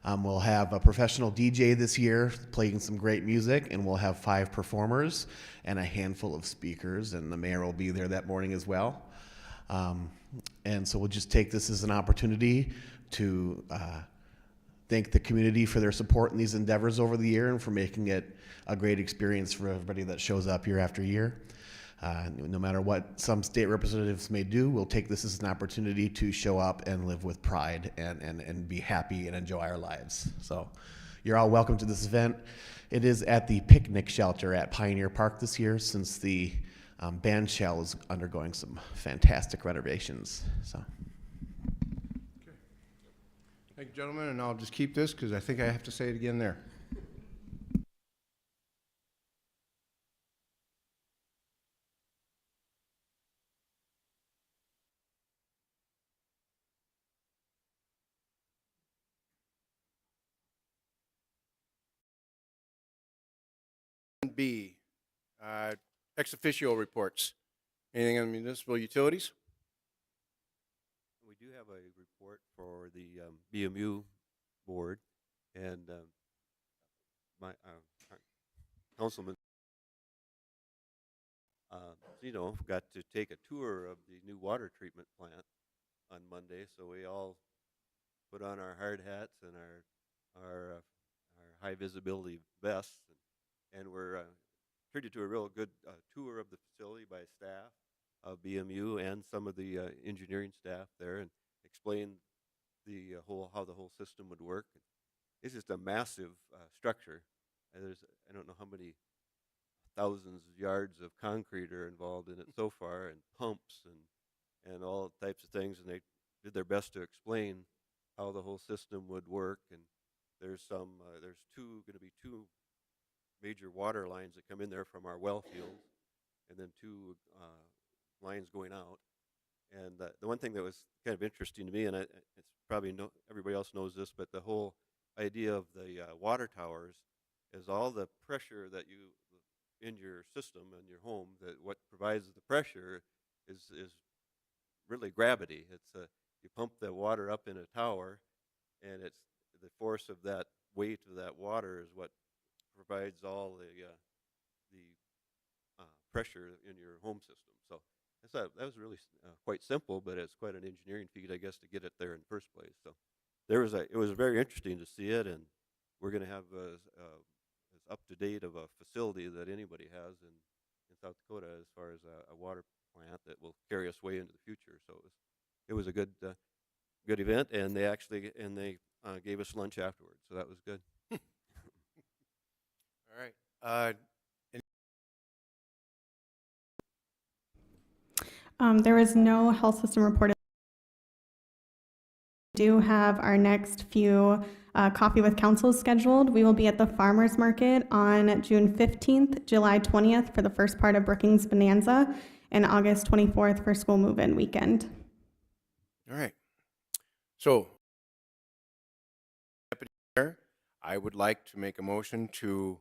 We'll have a professional DJ this year playing some great music, and we'll have 5 performers and a handful of speakers, and the mayor will be there that morning as well. And so we'll just take this as an opportunity to thank the community for their support in these endeavors over the year and for making it a great experience for everybody that shows up year after year. No matter what some state representatives may do, we'll take this as an opportunity to show up and live with pride and be happy and enjoy our lives. So you're all welcome to this event. It is at the picnic shelter at Pioneer Park this year, since the band shell is undergoing some fantastic renovations. So. Thank you, gentlemen, and I'll just keep this because I think I have to say it again there. B, ex officio reports. Anything on municipal utilities? We do have a report for the BMU board, and my councilman Zeno got to take a tour of the new water treatment plant on Monday, so we all put on our hard hats and our high visibility vests, and we're treated to a real good tour of the facility by staff of BMU and some of the engineering staff there, and explain the how the whole system would work. It's just a massive structure. I don't know how many thousands of yards of concrete are involved in it so far, and pumps and all types of things, and they did their best to explain how the whole system would work. And there's going to be two major water lines that come in there from our well fields, and then 2 lines going out. And the one thing that was kind of interesting to me, and it's probably everybody else knows this, but the whole idea of the water towers is all the pressure that you in your system and your home, that what provides the pressure is really gravity. It's you pump the water up in a tower, and it's the force of that weight of that water is what provides all the pressure in your home system. So that was really quite simple, but it's quite an engineering feat, I guess, to get it there in the first place. So it was very interesting to see it, and we're going to have as up to date of a facility that anybody has in South Dakota as far as a water plant that will carry us way into the future. So it was a good good event, and they gave us lunch afterwards, so that was good. All right. There was no health system reported. We do have our next few Coffee with Council scheduled. We will be at the Farmers Market on June 15th, July 20th for the first part of Brookings Bonanza, and August 24th for School Move-In Weekend. All right. So, Deputy Mayor, I would like to make a motion to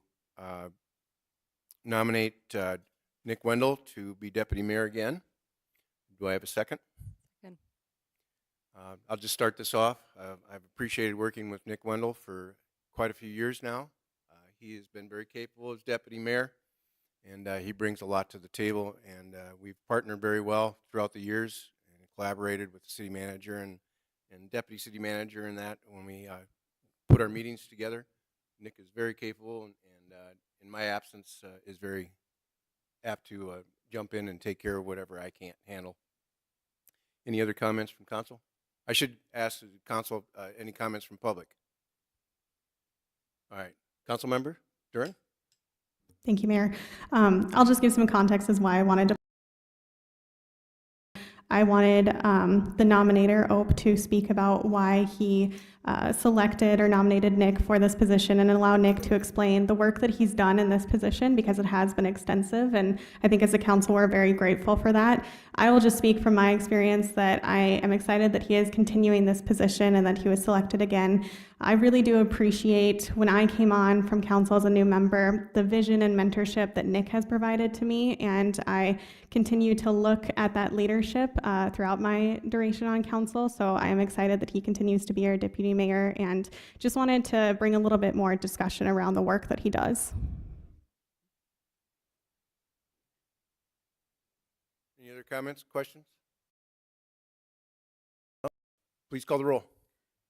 nominate Nick Wendell to be Deputy Mayor again. Do I have a second? Second. I'll just start this off. I've appreciated working with Nick Wendell for quite a few years now. He has been very capable as Deputy Mayor, and he brings a lot to the table, and we've partnered very well throughout the years and collaborated with the city manager and deputy city manager in that when we put our meetings together. Nick is very capable and in my absence is very apt to jump in and take care of whatever I can't handle. Any other comments from council? I should ask the council any comments from public. All right, council member Duren. Thank you, Mayor. I'll just give some context as why I wanted the nominator, Ope, to speak about why he selected or nominated Nick for this position and allow Nick to explain the work that he's done in this position because it has been extensive, and I think as a council we're very grateful for that. I will just speak from my experience that I am excited that he is continuing this position and that he was selected again. I really do appreciate when I came on from council as a new member, the vision and mentorship that Nick has provided to me, and I continue to look at that leadership throughout my duration on council, so I am excited that he continues to be our deputy mayor and just wanted to bring a little bit more discussion around the work that he does. Any other comments, questions? Please call the roll.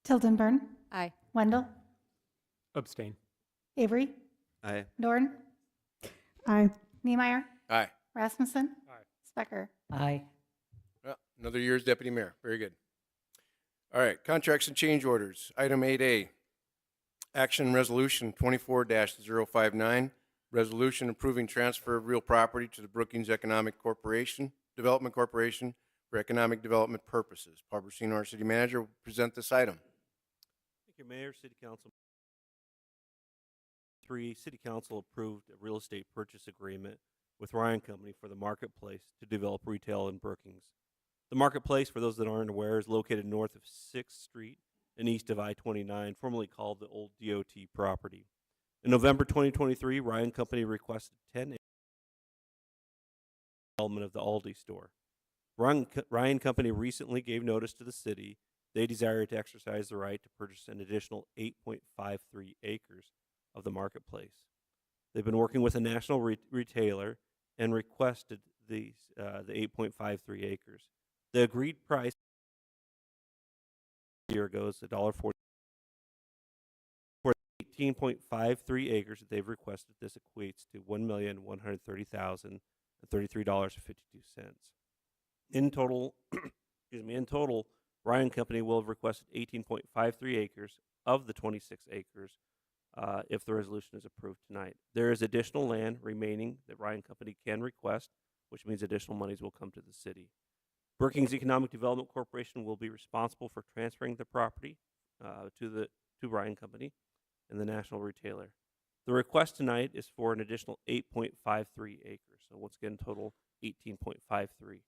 Tilden Burn, Aye. Wendell, Abstain. Avery, Aye. Dorn, Aye. Niemeyer, Aye. Rasmussen, Aye. Specker. Aye. Well, another year as deputy mayor. Very good. All right, contracts and change orders. Item 8A, action resolution 24-059, resolution approving transfer of real property to the Brookings Economic Development Corporation for economic development purposes. Paul Brusino, our city manager, will present this item. Thank you, Mayor, City Council. City Council approved a real estate purchase agreement with Ryan Company for the Marketplace to develop retail in Brookings. The Marketplace, for those that aren't aware, is located north of 6th Street and east of I-29, formerly called the old DOT property. In November 2023, Ryan Company requested 10 acres development of the Aldi store. Ryan Company recently gave notice to the city they desire to exercise the right to purchase an additional 8.53 acres of the Marketplace. They've been working with a national retailer and requested the 8.53 acres. The agreed price a year ago is $1.40 for 18.53 acres that they've requested. This equates to $1,130,033.52. In total, in total, Ryan Company will have requested 18.53 acres of the 26 acres if the resolution is approved tonight. There is additional land remaining that Ryan Company can request, which means additional monies will come to the city. Brookings Economic Development Corporation will be responsible for transferring the property to Ryan Company and the national retailer. The request tonight is for an additional 8.53 acres. So once again, total 18.53.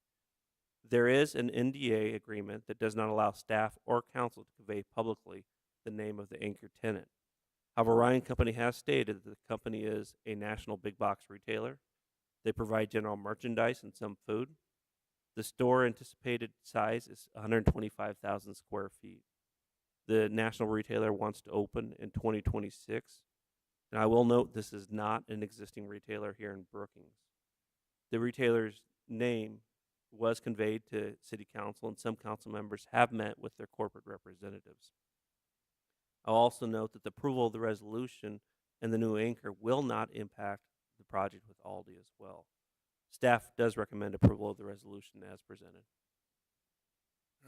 There is an NDA agreement that does not allow staff or council to convey publicly the name of the anchor tenant. However, Ryan Company has stated that the company is a national big box retailer. They provide general merchandise and some food. The store anticipated size is 125,000 square feet. The national retailer wants to open in 2026. And I will note this is not an existing retailer here in Brookings. The retailer's name was conveyed to City Council, and some council members have met with their corporate representatives. I'll also note that the approval of the resolution and the new anchor will not impact the project with Aldi as well. Staff does recommend approval of the resolution as presented.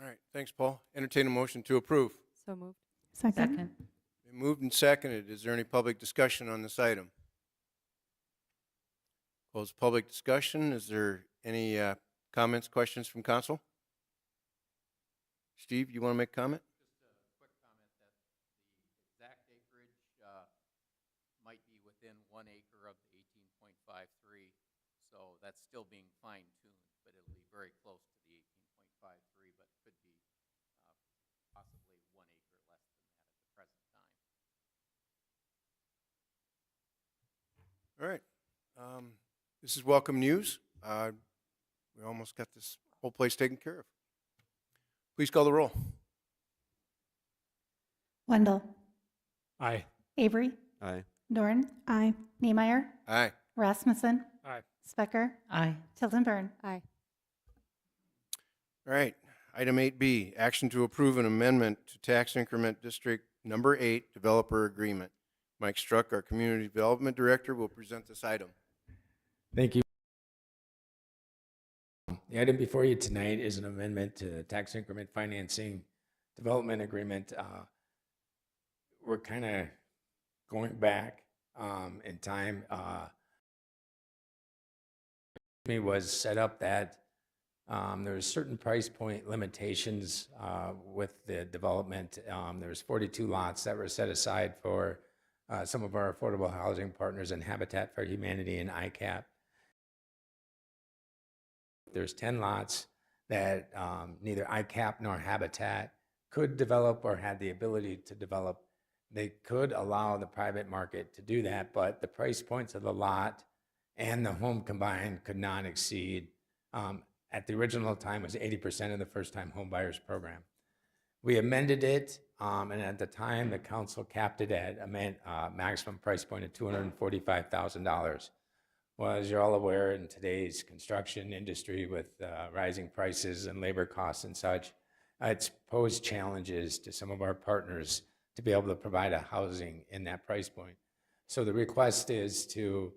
All right, thanks, Paul. Entertain a motion to approve. So moved. Second. Second. Been moved and seconded. Is there any public discussion on this item? Close public discussion. Is there any comments, questions from council? Steve, you want to make a comment? Just a quick comment that the exact acreage might be within 1 acre of the 18.53, so that's still being fine-tuned, but it'll be very close to the 18.53, but could be possibly 1 acre less than that at the present time. All right. This is welcome news. We almost got this whole place taken care of. Please call the roll. Wendell, Aye. Avery, Aye. Dorn, Aye. Niemeyer, Aye. Rasmussen, Aye. Specker, Aye. Tilton Burn. Aye. All right. Item 8B, action to approve an amendment to tax increment district number 8 developer agreement. Mike Struck, our community development director, will present this item. Thank you. The item before you tonight is an amendment to the tax increment financing development agreement. We're kind of going back in time. It was set up that there was certain price point limitations with the development. There was 42 lots that were set aside for some of our affordable housing partners and Habitat for Humanity and ICAP. There's 10 lots that neither ICAP nor Habitat could develop or had the ability to develop. They could allow the private market to do that, but the price points of the lot and the home combined could not exceed, at the original time, was 80% of the first-time home buyers program. We amended it, and at the time, the council capped it at a maximum price point of $245,000. Well, as you're all aware, in today's construction industry with rising prices and labor costs and such, it's posed challenges to some of our partners to be able to provide a housing in that price point. So the request is to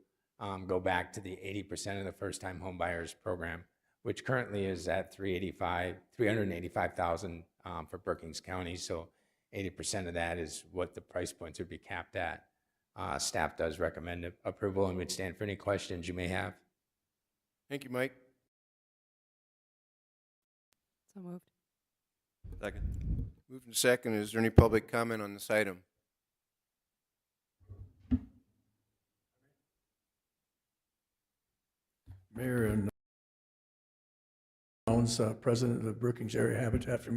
go back to the 80% of the first-time home buyers program, which currently is at $385,000 for Brookings County. So 80% of that is what the price points would be capped at. Staff does recommend approval and would stand for any questions you may have. Thank you, Mike. So moved. Second. Moved and seconded. Is there any public comment on this item? Mayor and Jones, president of the Brookings Area Habitat for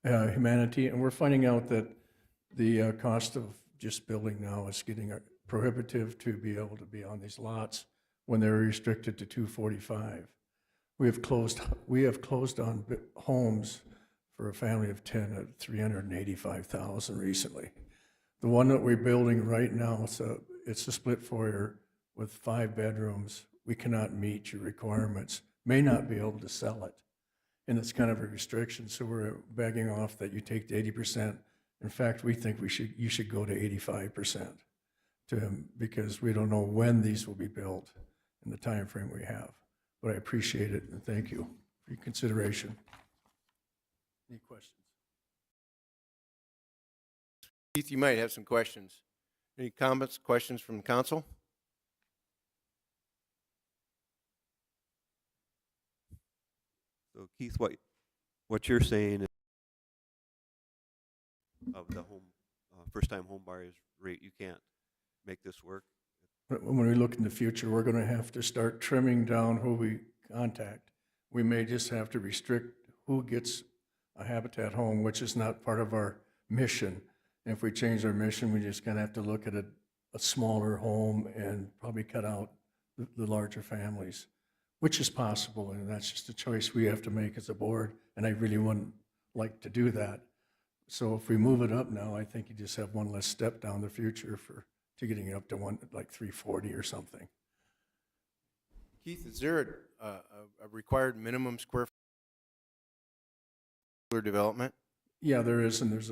Humanity, and we're finding out that the cost of just building now is getting prohibitive to be able to be on these lots when they're restricted to 245. We have closed on homes for a family of 10 at 385,000 recently. The one that we're building right now, it's a split foyer with 5 bedrooms. We cannot meet your requirements, may not be able to sell it. And it's kind of a restriction, so we're begging off that you take the 80%. In fact, we think you should go to 85% to him, because we don't know when these will be built in the time frame we have. But I appreciate it, and thank you for your consideration. Any questions? Keith, you might have some questions. Any comments, questions from the council? So Keith, what you're saying is of the first-time home buyers rate, you can't make this work? When we look in the future, we're going to have to start trimming down who we contact. We may just have to restrict who gets a Habitat home, which is not part of our mission. And if we change our mission, we just kind of have to look at a smaller home and probably cut out the larger families, which is possible, and that's just a choice we have to make as a board, and I really wouldn't like to do that. So if we move it up now, I think you just have one less step down the future to getting it up to like 340 or something. Keith, is there a required minimum square foot development? Yeah, there is, and there's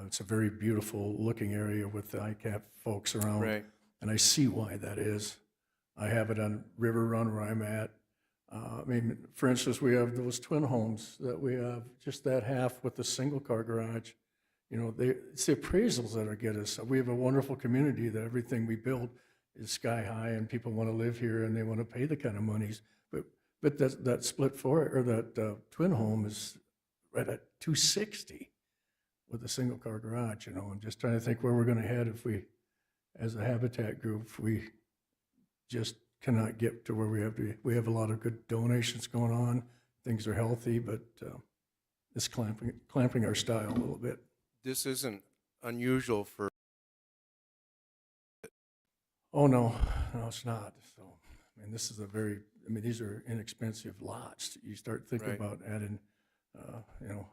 It's a very beautiful looking area with the ICAP folks around. Right. And I see why that is. I have it on River Run where I'm at. I mean, for instance, we have those twin homes that we have, just that half with the single car garage. You know, it's the appraisals that are get us. We have a wonderful community that everything we build is sky high and people want to live here and they want to pay the kind of monies. But that split or that twin home is right at 260 with a single car garage, you know, and just trying to think where we're going to head if we, as a Habitat group, we just cannot get to where we have to be. We have a lot of good donations going on. Things are healthy, but it's clamping our style a little bit. This isn't unusual for. Oh, no, it's not. So, I mean, this is these are inexpensive lots. You start thinking Right. about adding,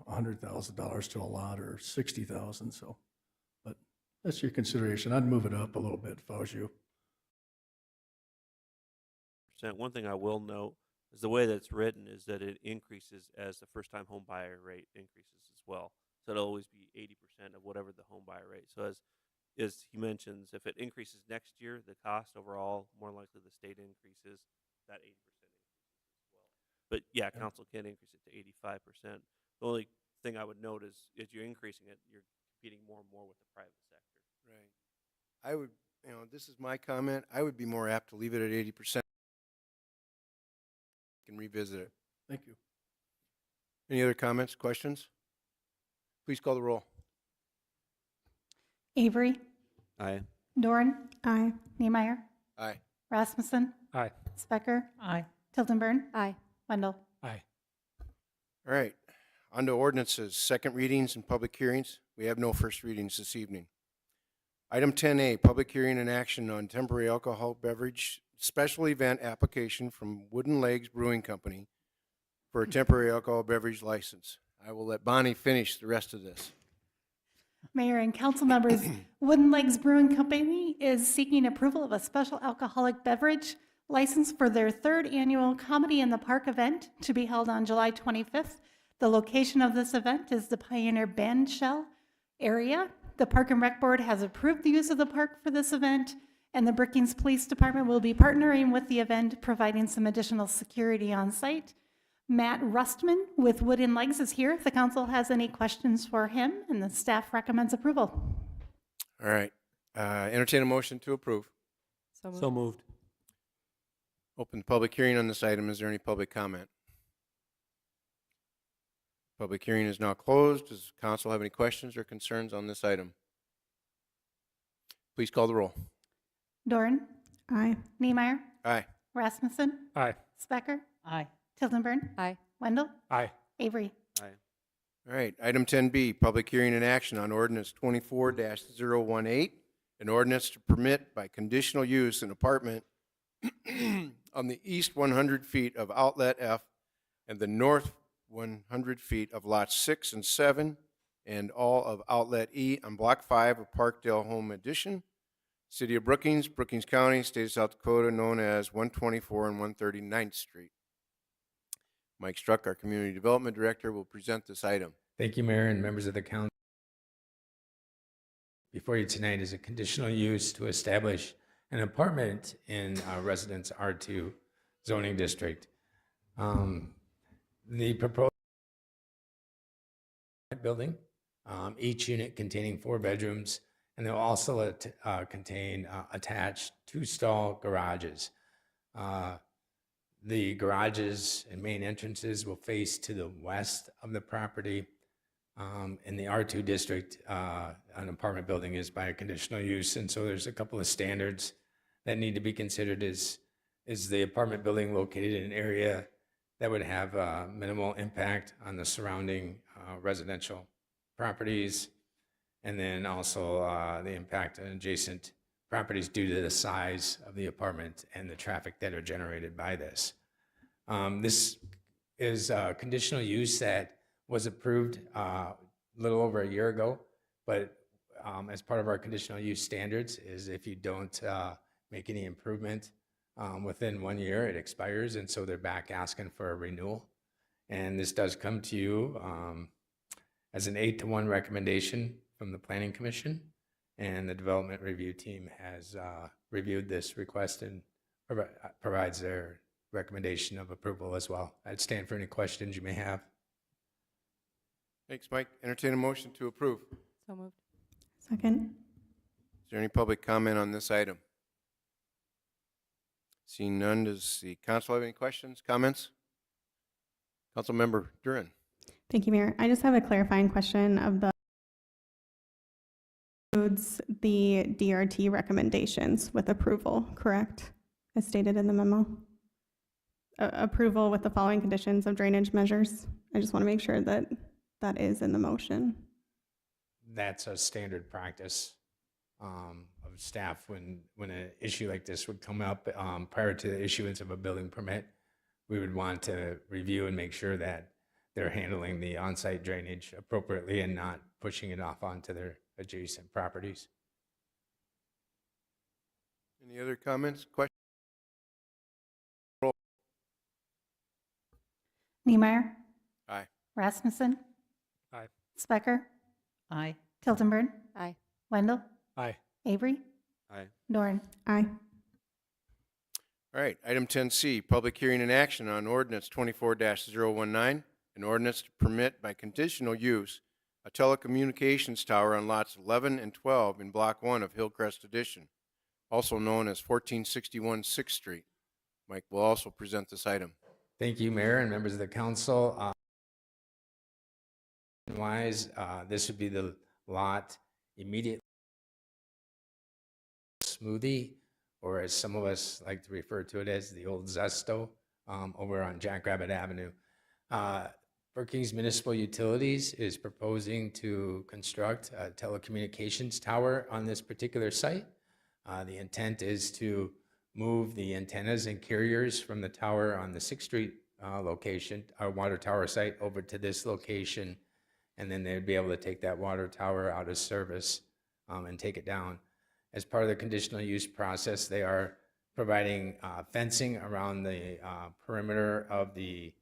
$100,000 to a lot or 60,000. So, but that's your consideration. I'd move it up a little bit if I was you. One thing I will note is the way that it's written is that it increases as the first-time home buyer rate increases as well. So it'll always be 80% of whatever the home buyer rate. So as he mentions, if it increases next year, the cost overall, more likely the state increases, that 80% increases as well. But yeah, council can increase it to 85%. The only thing I would note is as you're increasing it, you're competing more and more with the private sector. Right. I would, this is my comment. I would be more apt to leave it at 80%. Can revisit it. Thank you. Any other comments, questions? Please call the roll. Avery, Aye. Doran, Aye. Niemeyer, Aye. Rasmussen, Aye. Specker, Aye. Tildenburn, Aye. Wendell. Aye. All right. On to ordinances, second readings and public hearings. We have no first readings this evening. Item 10A, public hearing and action on temporary alcohol beverage special event application from Wooden Legs Brewing Company for a temporary alcohol beverage license. I will let Bonnie finish the rest of this. Mayor and council members, Wooden Legs Brewing Company is seeking approval of a special alcoholic beverage license for their third annual Comedy in the Park event to be held on July 25th. The location of this event is the Pioneer Band Shell area. The Park and Rec Board has approved the use of the park for this event, and the Brookings Police Department will be partnering with the event, providing some additional security on site. Matt Rustman with Wooden Legs is here if the council has any questions for him, and the staff recommends approval. All right. Entertain a motion to approve. So moved. Open the public hearing on this item. Is there any public comment? Public hearing is now closed. Does council have any questions or concerns on this item? Please call the roll. Doran, Aye. Niemeyer, Aye. Rasmussen, Aye. Specker, Aye. Tildenburn, Aye. Wendell, Aye. Avery. Aye. All right, item 10B, public hearing and action on ordinance 24-018, an ordinance to permit by conditional use an apartment on the east 100 feet of Outlet F and the north 100 feet of lots 6 and 7 and all of Outlet E on Block 5 of Parkdale Home Edition, City of Brookings, Brookings County, State of South Dakota, known as 124 and 139th Street. Mike Struck, our Community Development Director, will present this item. Thank you, Mayor and members of the council. Before you tonight is a conditional use to establish an apartment in Residence R2 zoning district. The proposed building, each unit containing 4 bedrooms, and they'll also contain attached 2-stall garages. The garages and main entrances will face to the west of the property. In the R2 district, an apartment building is by a conditional use, and so there's a couple of standards that need to be considered. Is the apartment building located in an area that would have minimal impact on the surrounding residential properties, and then also the impact on adjacent properties due to the size of the apartment and the traffic that are generated by this. This is a conditional use that was approved a little over a year ago, but as part of our conditional use standards is if you don't make any improvement within 1 year, it expires, and so they're back asking for a renewal. And this does come to you as an 8-to-1 recommendation from the Planning Commission, and the Development Review Team has reviewed this request and provides their recommendation of approval as well. I'd stand for any questions you may have. Thanks, Mike. Entertain a motion to approve. So moved. Second. Is there any public comment on this item? Seeing none, does the council have any questions, comments? Councilmember Duran. Thank you, Mayor. I just have a clarifying question of the includes the DRT recommendations with approval, correct? As stated in the memo. Approval with the following conditions of drainage measures. I just want to make sure that that is in the motion. That's a standard practice of staff when an issue like this would come up prior to the issuance of a building permit. We would want to review and make sure that they're handling the on-site drainage appropriately and not pushing it off onto their adjacent properties. Any other comments, questions? Niemeyer. Aye. Rasmussen. Aye. Specker. Aye. Tiltonburn. Aye. Wendell. Aye. Avery. Aye. Dorn. Aye. All right, item 10C, public hearing and action on ordinance 24-019, an ordinance to permit by conditional use a telecommunications tower on lots 11 and 12 in Block 1 of Hillcrest Edition, also known as 1461 6th Street. Mike will also present this item. Thank you, Mayor and members of the council. This would be the lot immediately Smoothie, or as some of us like to refer to it as the old Zesto, over on Jackrabbit Avenue. Brookings Municipal Utilities is proposing to construct a telecommunications tower on this particular site. The intent is to move the antennas and carriers from the tower on the 6th Street location, our water tower site, over to this location, and then they'd be able to take that water tower out of service and take it down. As part of the conditional use process, they are providing fencing around the perimeter of the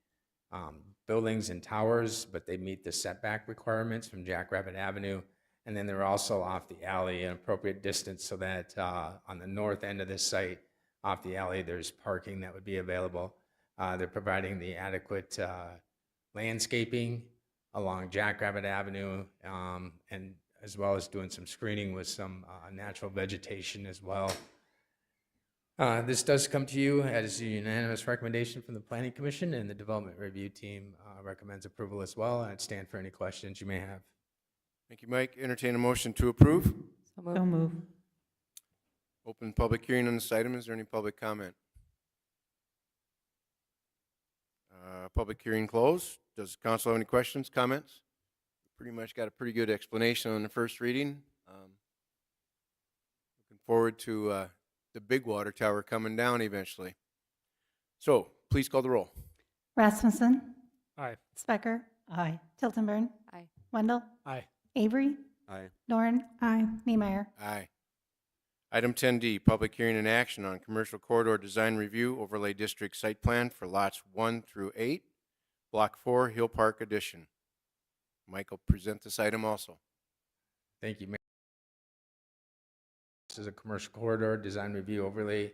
buildings and towers, but they meet the setback requirements from Jackrabbit Avenue. And then they're also off the alley an appropriate distance so that on the north end of this site, off the alley, there's parking that would be available. They're providing the adequate landscaping along Jackrabbit Avenue, and as well as doing some screening with some natural vegetation as well. This does come to you as a unanimous recommendation from the Planning Commission, and the Development Review Team recommends approval as well. I'd stand for any questions you may have. Thank you, Mike. Entertain a motion to approve. So moved. So move. Open public hearing on this item. Is there any public comment? Public hearing closed. Does the council have any questions, comments? Pretty much got a pretty good explanation on the first reading. Looking forward to the big water tower coming down eventually. So please call the roll. Rasmussen. Aye. Specker. Aye. Tiltonburn. Aye. Wendell. Aye. Avery. Aye. Dorn. Aye. Niemeyer. Aye. Item 10D, public hearing and action on commercial corridor design review overlay district site plan for lots 1 through 8, Block 4, Hill Park Addition. Mike will present this item also. Thank you, Mayor. This is a commercial corridor design review overlay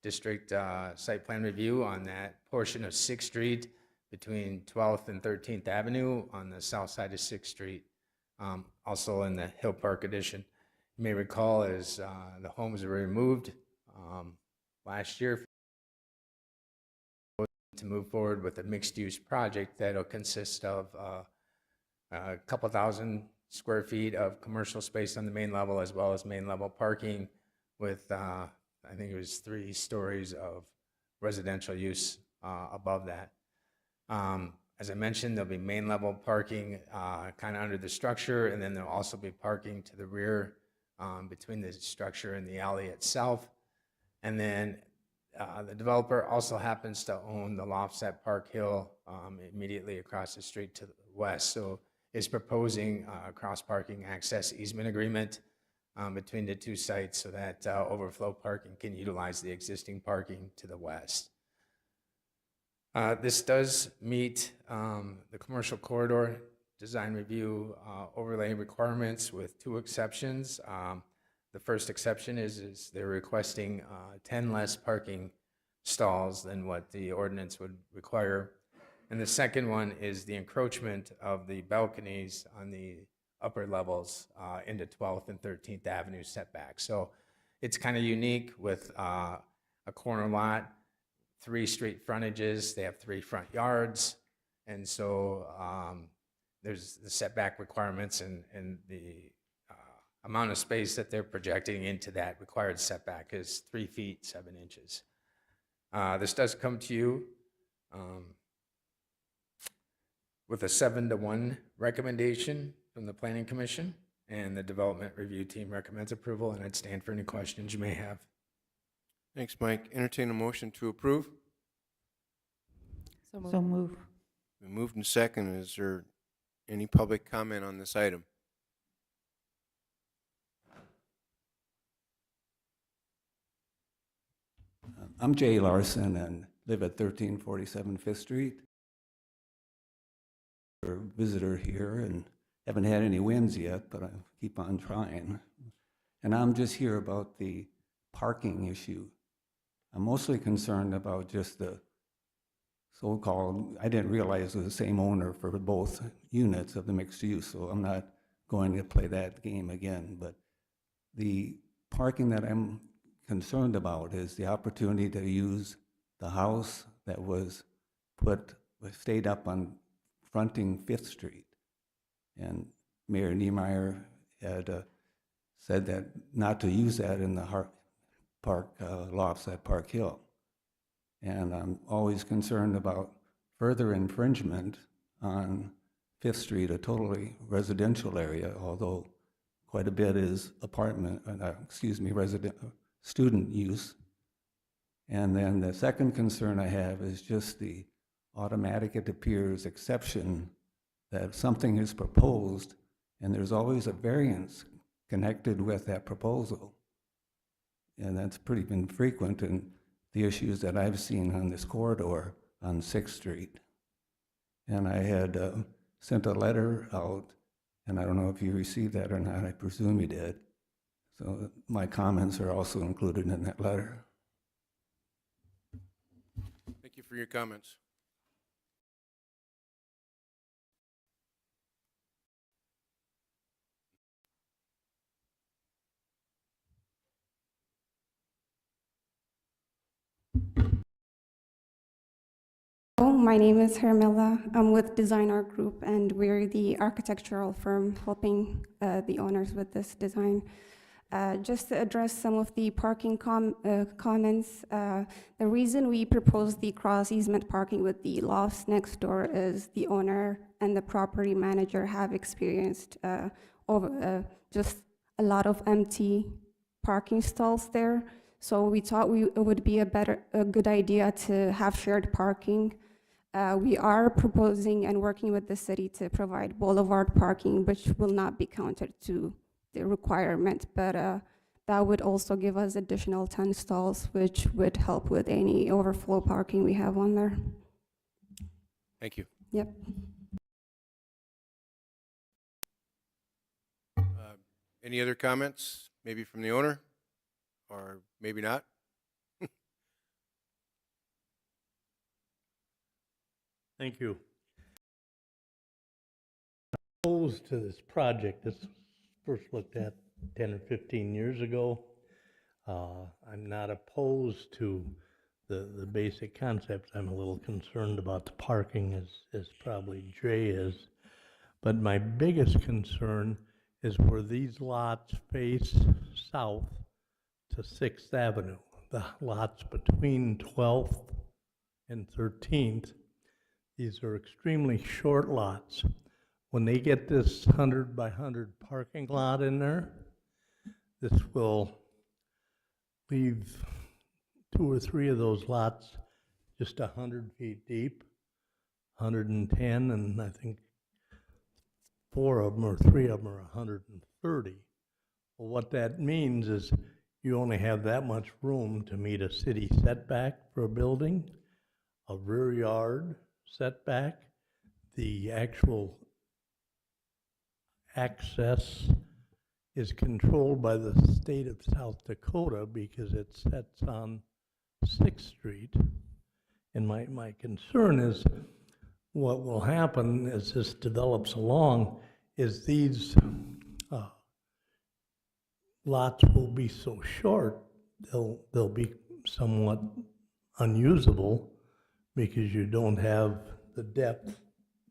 district site plan review on that portion of 6th Street between 12th and 13th Avenue on the south side of 6th Street, also in the Hill Park Addition. You may recall as the homes were removed last year to move forward with a mixed-use project that'll consist of a couple thousand square feet of commercial space on the main level, as well as main level parking with, I think it was 3 stories of residential use above that. As I mentioned, there'll be main level parking kind of under the structure, and then there'll also be parking to the rear between the structure and the alley itself. And then the developer also happens to own the loft at Park Hill immediately across the street to the west. So is proposing a cross-parking access easement agreement between the 2 sites so that overflow parking can utilize the existing parking to the west. This does meet the commercial corridor design review overlay requirements with 2 exceptions. The first exception is they're requesting 10 less parking stalls than what the ordinance would require. And the second one is the encroachment of the balconies on the upper levels into 12th and 13th Avenue setback. So it's kind of unique with a corner lot, 3 street frontages, they have 3 front yards. And so there's the setback requirements and the amount of space that they're projecting into that required setback is 3 feet, 7 inches. This does come to you with a 7-to-1 recommendation from the Planning Commission, and the Development Review Team recommends approval, and I'd stand for any questions you may have. Thanks, Mike. Entertain a motion to approve. So moved. So move. Been moved and second. Is there any public comment on this item? I'm Jay Larson and live at 1347 Fifth Street. I'm a visitor here and haven't had any wins yet, but I keep on trying. And I'm just here about the parking issue. I'm mostly concerned about just the so-called, I didn't realize it was the same owner for both units of the mixed use, so I'm not going to play that game again. But the parking that I'm concerned about is the opportunity to use the house that was stayed up on fronting Fifth Street. And Mayor Niemeyer had said that not to use that in the park lofts at Park Hill. And I'm always concerned about further infringement on Fifth Street, a totally residential area, although quite a bit is student use. And then the second concern I have is just the automatic, it appears, exception that something is proposed and there's always a variance connected with that proposal. And that's pretty been frequent in the issues that I've seen on this corridor on 6th Street. And I had sent a letter out, and I don't know if you received that or not, I presume you did. So my comments are also included in that letter. Thank you for your comments. My name is Hermela. I'm with Designer Group, and we're the architectural firm helping the owners with this design. Just to address some of the parking comments, the reason we propose the cross easement parking with the lofts next door is the owner and the property manager have experienced just a lot of empty parking stalls there. So we thought it would be a good idea to have shared parking. We are proposing and working with the city to provide boulevard parking, which will not be counted to the requirement, but that would also give us additional 10 stalls, which would help with any overflow parking we have on there. Thank you. Yep. Any other comments, maybe from the owner, or maybe not? Thank you. Opposed to this project. This was first looked at 10 or 15 years ago. I'm not opposed to the basic concept. I'm a little concerned about the parking, as probably Jay is. But my biggest concern is where these lots face south to 6th Avenue, the lots between 12th and 13th. These are extremely short lots. When they get this 100 by 100 parking lot in there, this will leave 2 or 3 of those lots just 100 feet deep, 110, and I think 4 of them or 3 of them are 130. Well, what that means is you only have that much room to meet a city setback for a building, a rear yard setback, the actual access is controlled by the state of South Dakota because it sets on 6th Street. And my concern is what will happen as this develops along is these lots will be so short, they'll be somewhat unusable because you don't have the depth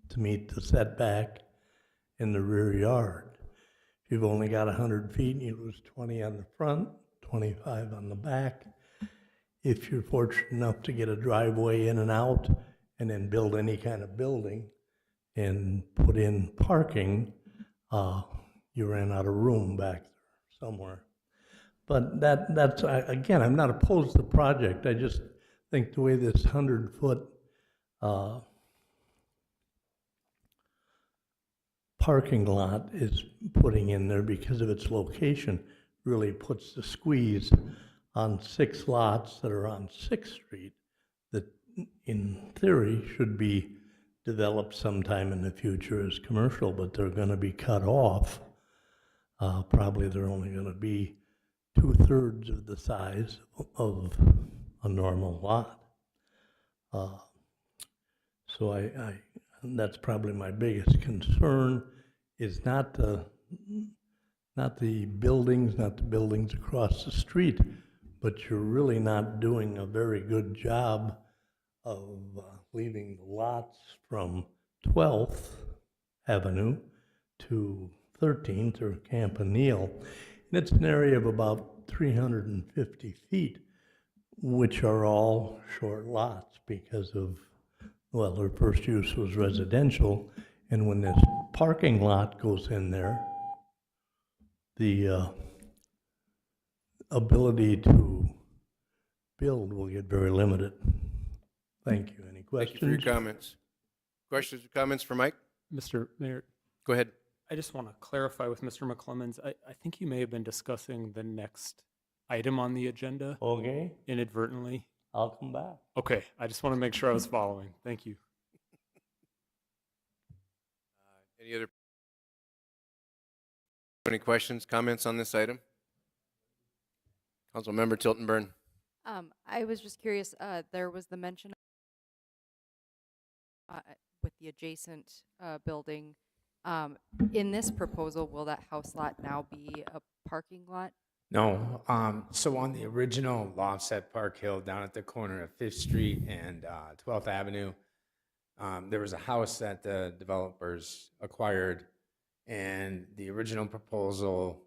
to meet the setback in the rear yard. If you've only got 100 feet and you lose 20 on the front, 25 on the back, if you're fortunate enough to get a driveway in and out and then build any kind of building and put in parking, you ran out of room back there somewhere. But that's again, I'm not opposed to the project. I just think the way this 100-foot parking lot is putting in there because of its location really puts the squeeze on 6 lots that are on 6th Street that in theory should be developed sometime in the future as commercial, but they're going to be cut off. Probably they're only going to be 2/3 of the size of a normal lot. So that's probably my biggest concern is not the buildings, not the buildings across the street, but you're really not doing a very good job of leaving the lots from 12th Avenue to 13th or Campanile. And it's an area of about 350 feet, which are all short lots because of, well, their first use was residential. And when this parking lot goes in there, the ability to build will get very limited. Thank you. Any questions? Thank you for your comments. Questions or comments for Mike? Mr. Mayor, Go ahead. I just want to clarify with Mr. McClemens. I think you may have been discussing the next item on the agenda Okay, inadvertently. I'll come back. Okay, I just want to make sure I was following. Thank you. Any other? Any questions, comments on this item? Councilmember Tilton Burn. I was just curious, there was the mention with the adjacent building. In this proposal, will that house lot now be a parking lot? No, so on the original lots at Park Hill down at the corner of 5th Street and 12th Avenue, there was a house that the developers acquired, and the original proposal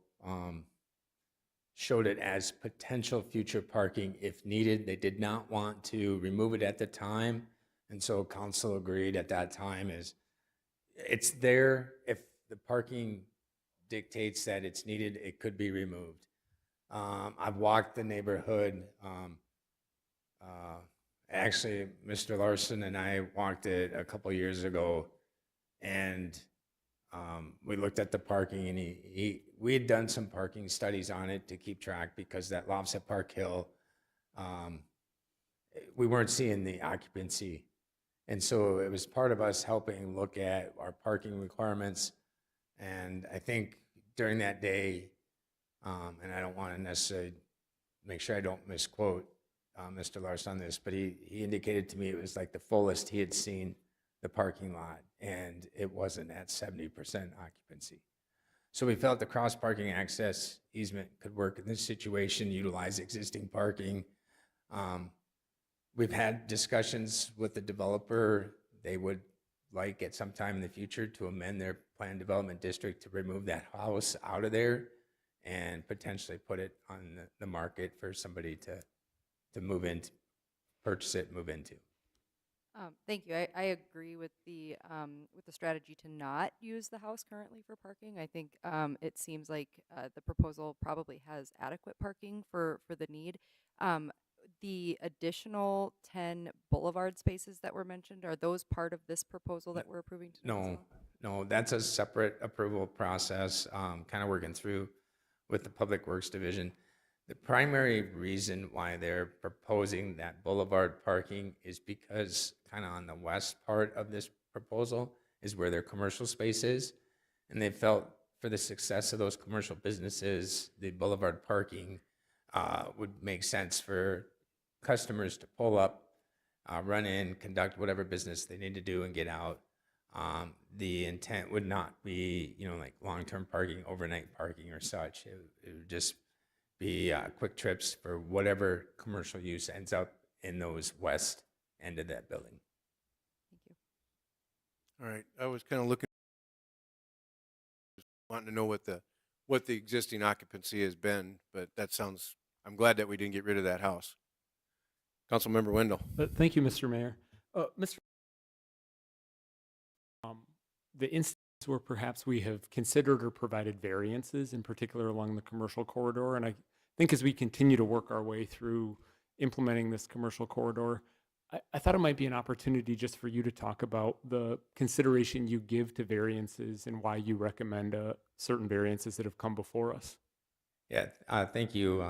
showed it as potential future parking if needed. They did not want to remove it at the time, and so council agreed at that time is it's there. If the parking dictates that it's needed, it could be removed. I've walked the neighborhood. Actually, Mr. Larson and I walked it a couple years ago, and we looked at the parking, and we had done some parking studies on it to keep track because that lots at Park Hill, we weren't seeing the occupancy. And so it was part of us helping look at our parking requirements. And I think during that day, and I don't want to necessarily make sure I don't misquote Mr. Larson on this, but he indicated to me it was like the fullest he had seen the parking lot, and it wasn't at 70% occupancy. So we felt the cross parking access easement could work in this situation, utilize existing parking. We've had discussions with the developer. They would like at some time in the future to amend their planned development district to remove that house out of there and potentially put it on the market for somebody to move into, purchase it, move into. Thank you. I agree with the strategy to not use the house currently for parking. I think it seems like the proposal probably has adequate parking for the need. The additional 10 boulevard spaces that were mentioned, are those part of this proposal that we're approving tonight? as No, well? no, that's a separate approval process, kind of working through with the Public Works Division. The primary reason why they're proposing that boulevard parking is because kind of on the west part of this proposal is where their commercial space is. And they felt for the success of those commercial businesses, the boulevard parking would make sense for customers to pull up, run in, conduct whatever business they need to do and get out. The intent would not be, like long-term parking, overnight parking or such. It would just be quick trips for whatever commercial use ends up in those west end of that building. Thank you. All right, I was kind of wanting to know what the existing occupancy has been, but that sounds, I'm glad that we didn't get rid of that house. Councilmember Wendell. Thank you, Mr. Mayor. Mr. The instance where perhaps we have considered or provided variances, in particular along the commercial corridor, and I think as we continue to work our way through implementing this commercial corridor, I thought it might be an opportunity just for you to talk about the consideration you give to variances and why you recommend certain variances that have come before us. Yeah, thank you,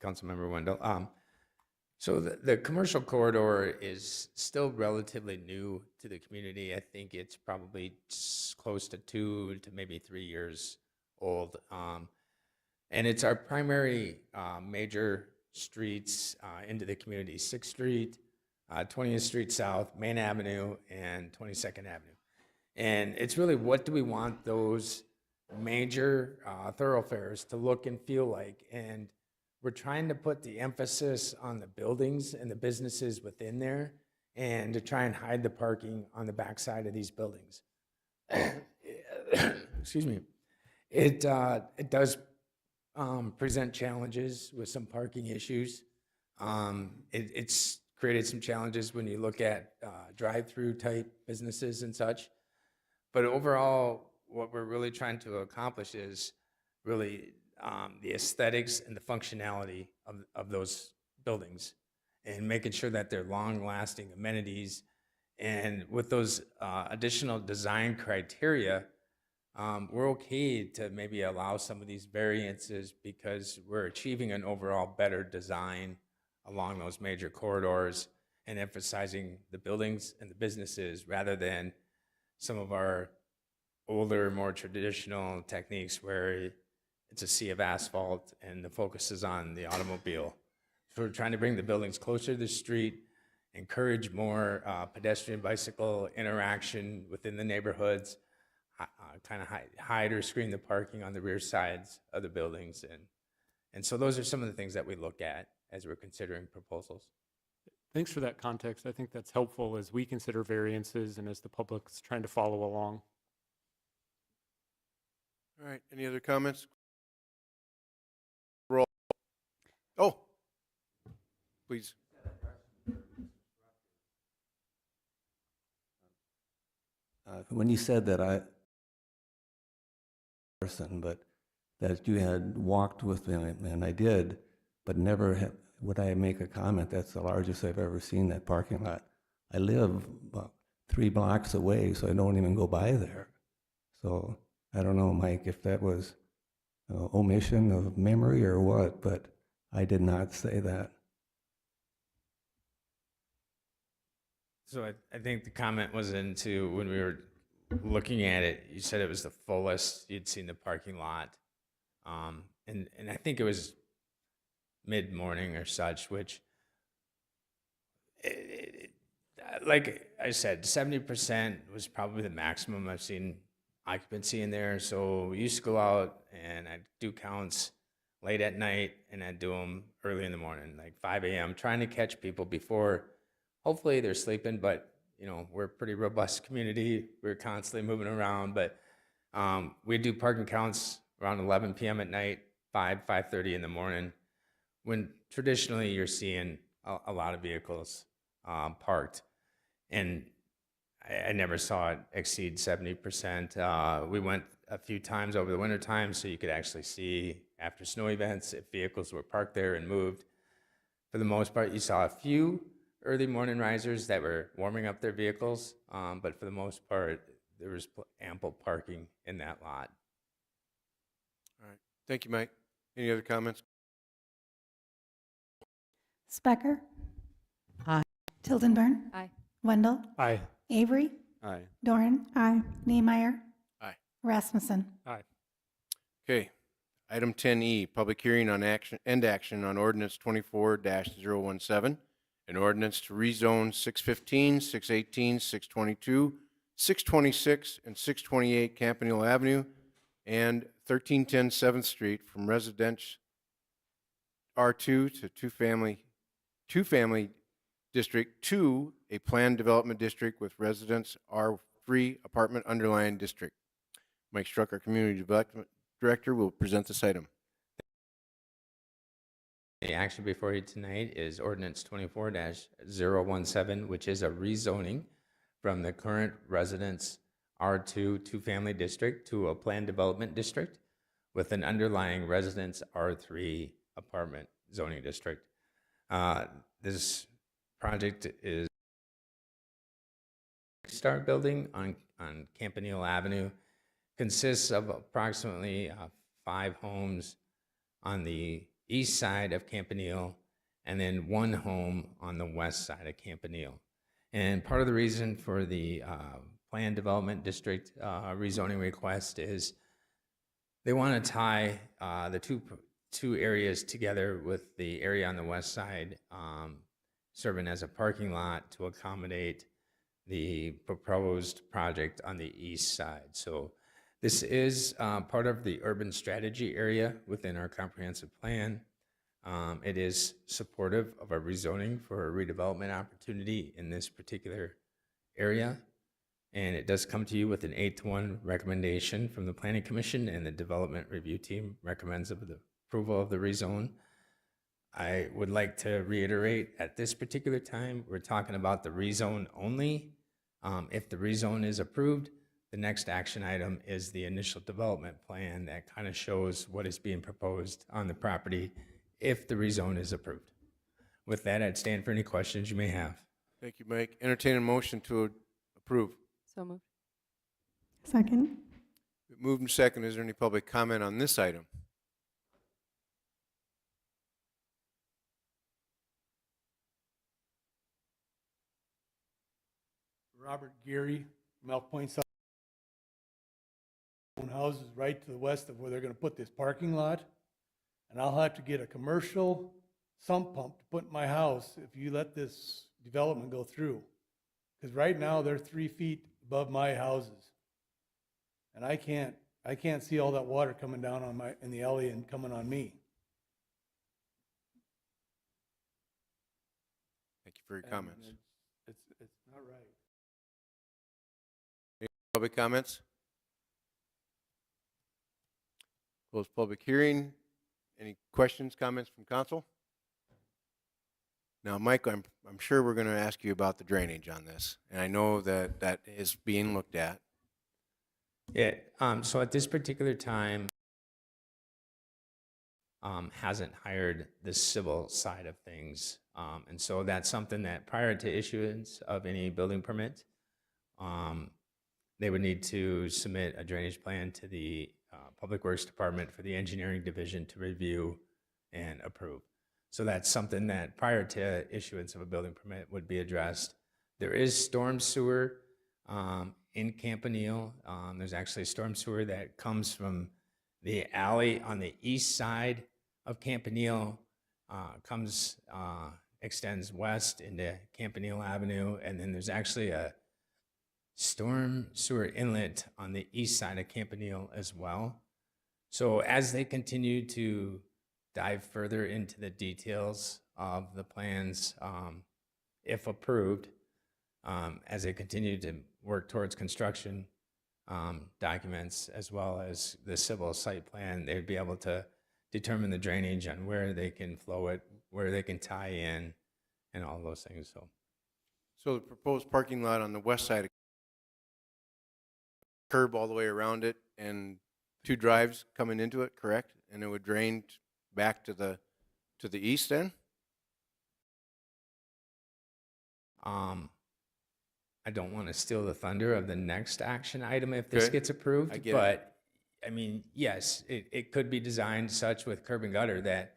Councilmember Wendell. So the commercial corridor is still relatively new to the community. I think it's probably close to 2 to maybe 3 years old. And it's our primary major streets into the community: 6th Street, 20th Street South, Main Avenue, and 22nd Avenue. And it's really, what do we want those major thoroughfares to look and feel like? And we're trying to put the emphasis on the buildings and the businesses within there, and to try and hide the parking on the backside of these buildings. Excuse me. It does present challenges with some parking issues. It's created some challenges when you look at drive-through type businesses and such. But overall, what we're really trying to accomplish is really the aesthetics and the functionality of those buildings, and making sure that they're long-lasting amenities. And with those additional design criteria, we're okay to maybe allow some of these variances because we're achieving an overall better design along those major corridors and emphasizing the buildings and the businesses rather than some of our older, more traditional techniques where it's a sea of asphalt and the focus is on the automobile. So we're trying to bring the buildings closer to the street, encourage more pedestrian bicycle interaction within the neighborhoods, kind of hide or screen the parking on the rear sides of the buildings. And so those are some of the things that we look at as we're considering proposals. Thanks for that context. I think that's helpful as we consider variances and as the public's trying to follow along. All right, any other comments? Roll. Oh, please. When you said that but that you had walked with them, and I did, but never would I make a comment. That's the largest I've ever seen that parking lot. I live about 3 blocks away, so I don't even go by there. So I don't know, Mike, if that was omission of memory or what, but I did not say that. So I think the comment was into when we were looking at it, you said it was the fullest you'd seen the parking lot. And I think it was mid-morning or such, which, like I said, 70% was probably the maximum I've seen occupancy in there. So we used to go out and I'd do counts late at night and I'd do them early in the morning, like 5 a.m., trying to catch people before, hopefully they're sleeping, but you know, we're a pretty robust community. We're constantly moving around, but we do parking counts around 11 p.m. at night, 5:30 in the morning, when traditionally you're seeing a lot of vehicles parked. And I never saw it exceed 70%. We went a few times over the winter time so you could actually see after snow events if vehicles were parked there and moved. For the most part, you saw a few early morning risers that were warming up their vehicles, but for the most part, there was ample parking in that lot. All right, thank you, Mike. Any other comments? Specker? Aye. Tildenburn? Aye. Wendell? Aye. Avery? Aye. Doran? Aye. Niemeyer? Aye. Rasmussen? Aye. Okay. Item 10E, public hearing on action on ordinance 24-017, an ordinance to rezone 615, 618, 622, 626, and 628 Campanile Avenue and 1310 7th Street from residential R2 to two-family district to a planned development district with residence R3 apartment underlying district. Mike Struck, our Community Development Director, will present this item. The action before you tonight is ordinance 24-017, which is a rezoning from the current residence R2 two-family district to a planned development district with an underlying residence R3 apartment zoning district. This project is Star Building on Campanile Avenue. Consists of approximately 5 homes on the east side of Campanile and then 1 home on the west side of Campanile. And part of the reason for the planned development district rezoning request is they want to tie the two areas together with the area on the west side serving as a parking lot to accommodate the proposed project on the east side. So this is part of the urban strategy area within our comprehensive plan. It is supportive of a rezoning for a redevelopment opportunity in this particular area. And it does come to you with an 8-to-1 recommendation from the Planning Commission, and the Development Review Team recommends the approval of the rezone. I would like to reiterate at this particular time, we're talking about the rezone only. If the rezone is approved, the next action item is the initial development plan that kind of shows what is being proposed on the property if the rezone is approved. With that, I'd stand for any questions you may have. Thank you, Mike. Entertain a motion to approve. So moved. Second. Moved and second. Is there any public comment on this item? Robert Geary, from Elk Point, South. Own houses right to the west of where they're going to put this parking lot. And I'll have to get a commercial sump pump to put in my house if you let this development go through. Because right now they're 3 feet above my houses. And I can't see all that water coming down on in the alley and coming on me. Thank you for your comments. It's not right. Any public comments? Close public hearing. Any questions, comments from council? Now, Mike, I'm sure we're going to ask you about the drainage on this, and I know that that is being looked at. Yeah, so at this particular time, hasn't hired the civil side of things. And so that's something that prior to issuance of any building permit, they would need to submit a drainage plan to the Public Works Department for the engineering division to review and approve. So that's something that prior to issuance of a building permit would be addressed. There is storm sewer in Campanile. There's actually a storm sewer that comes from the alley on the east side of Campanile, extends west into Campanile Avenue, and then there's actually a storm sewer inlet on the east side of Campanile as well. So as they continue to dive further into the details of the plans, if approved, as they continue to work towards construction documents as well as the civil site plan, they'd be able to determine the drainage on where they can flow it, where they can tie in, and all those things. So the proposed parking lot on the west side, curb all the way around it, and 2 drives coming into it, correct? And it would drain back to the east then? I don't want to steal the thunder of the next action item if this Okay. gets approved, I get but I mean, yes, it could be designed such with curb and gutter that,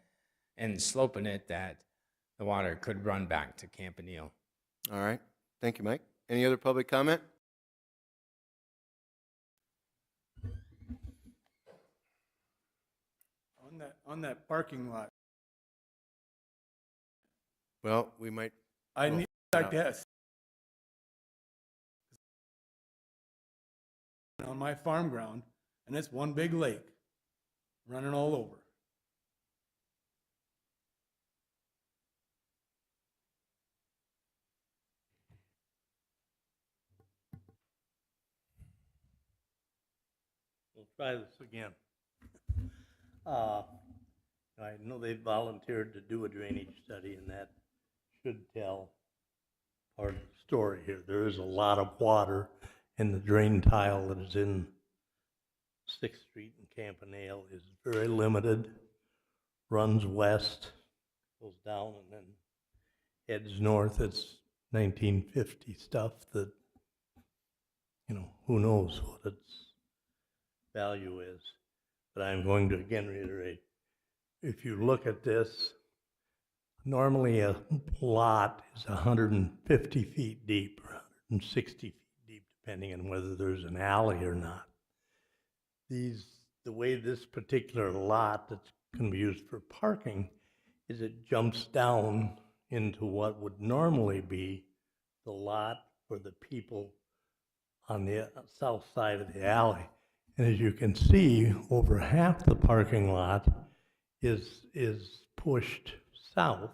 and sloping it, that the water could run back to Campanile. All right. Thank you, Mike. Any other public comment? On that parking lot, Well, we might. I we'll need, find like out. to ask. On my farm ground, and it's one big lake running all over. We'll try this again. I know they volunteered to do a drainage study, and that should tell part of the story here. There is a lot of water, and the drain tile that is in 6th Street and Campanile is very limited, runs west, goes down, and then heads north. It's 1950 stuff that, you know, who knows what its value is. But I'm going to again reiterate, if you look at this, normally a lot is 150 feet deep or 160 feet deep, depending on whether there's an alley or not. The way this particular lot that's going to be used for parking is it jumps down into what would normally be the lot for the people on the south side of the alley. And as you can see, over half the parking lot is pushed south.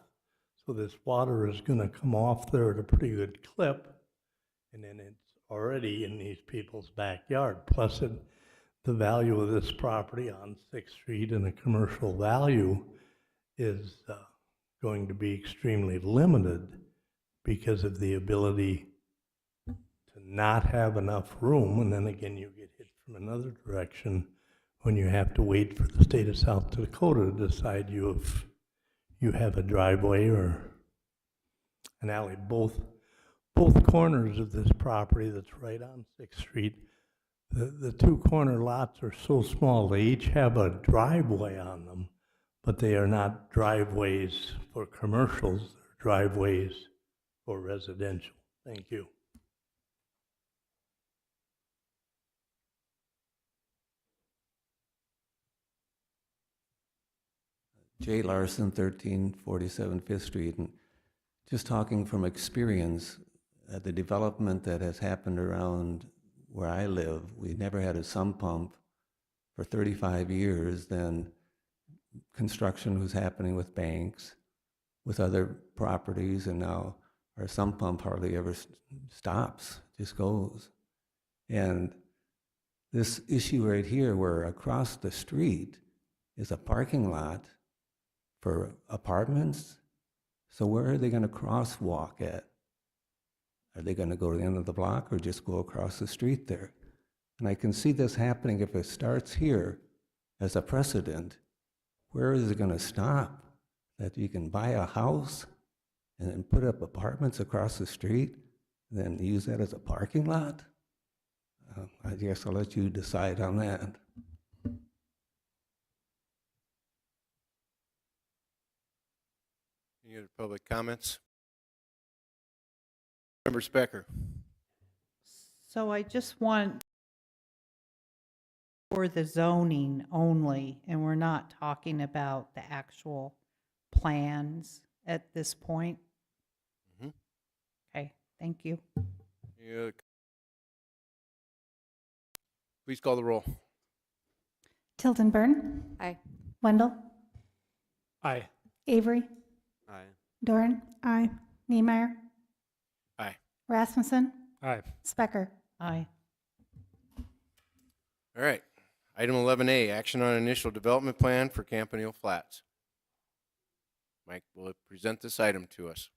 So this water is going to come off there at a pretty good clip, and then it's already in these people's backyard. Plus, the value of this property on 6th Street and the commercial value is going to be extremely limited because of the ability to not have enough room, and then again you get hit from another direction when you have to wait for the state of South Dakota to decide you have a driveway or an alley. Both corners of this property that's right on 6th Street, the two corner lots are so small, they each have a driveway on them, but they are not driveways for commercials, they're driveways for residential. Thank you. Jay Larson, 1347 5th Street, and just talking from experience, the development that has happened around where I live, we never had a sump pump for 35 years. Then construction was happening with banks, with other properties, and now our sump pump hardly ever stops, just goes. And this issue right here, where across the street is a parking lot for apartments, so where are they going to crosswalk at? Are they going to go to the end of the block or just go across the street there? And I can see this happening if it starts here as a precedent. Where is it going to stop? That you can buy a house and then put up apartments across the street, and then use that as a parking lot? I guess I'll let you decide on that. Any other public comments? Member Specker. So I just want for the zoning only, and we're not talking about the actual plans at this point. Mhm. Okay, thank you. Please call the roll. Tilton Burn, Aye. Wendell, Aye. Avery, Aye. Doran, Aye. Niemeyer, Aye. Rasmussen, Aye. Specker. Aye. All right. Item 11A, action on initial development plan for Campanile Flats. Mike will present this item to us.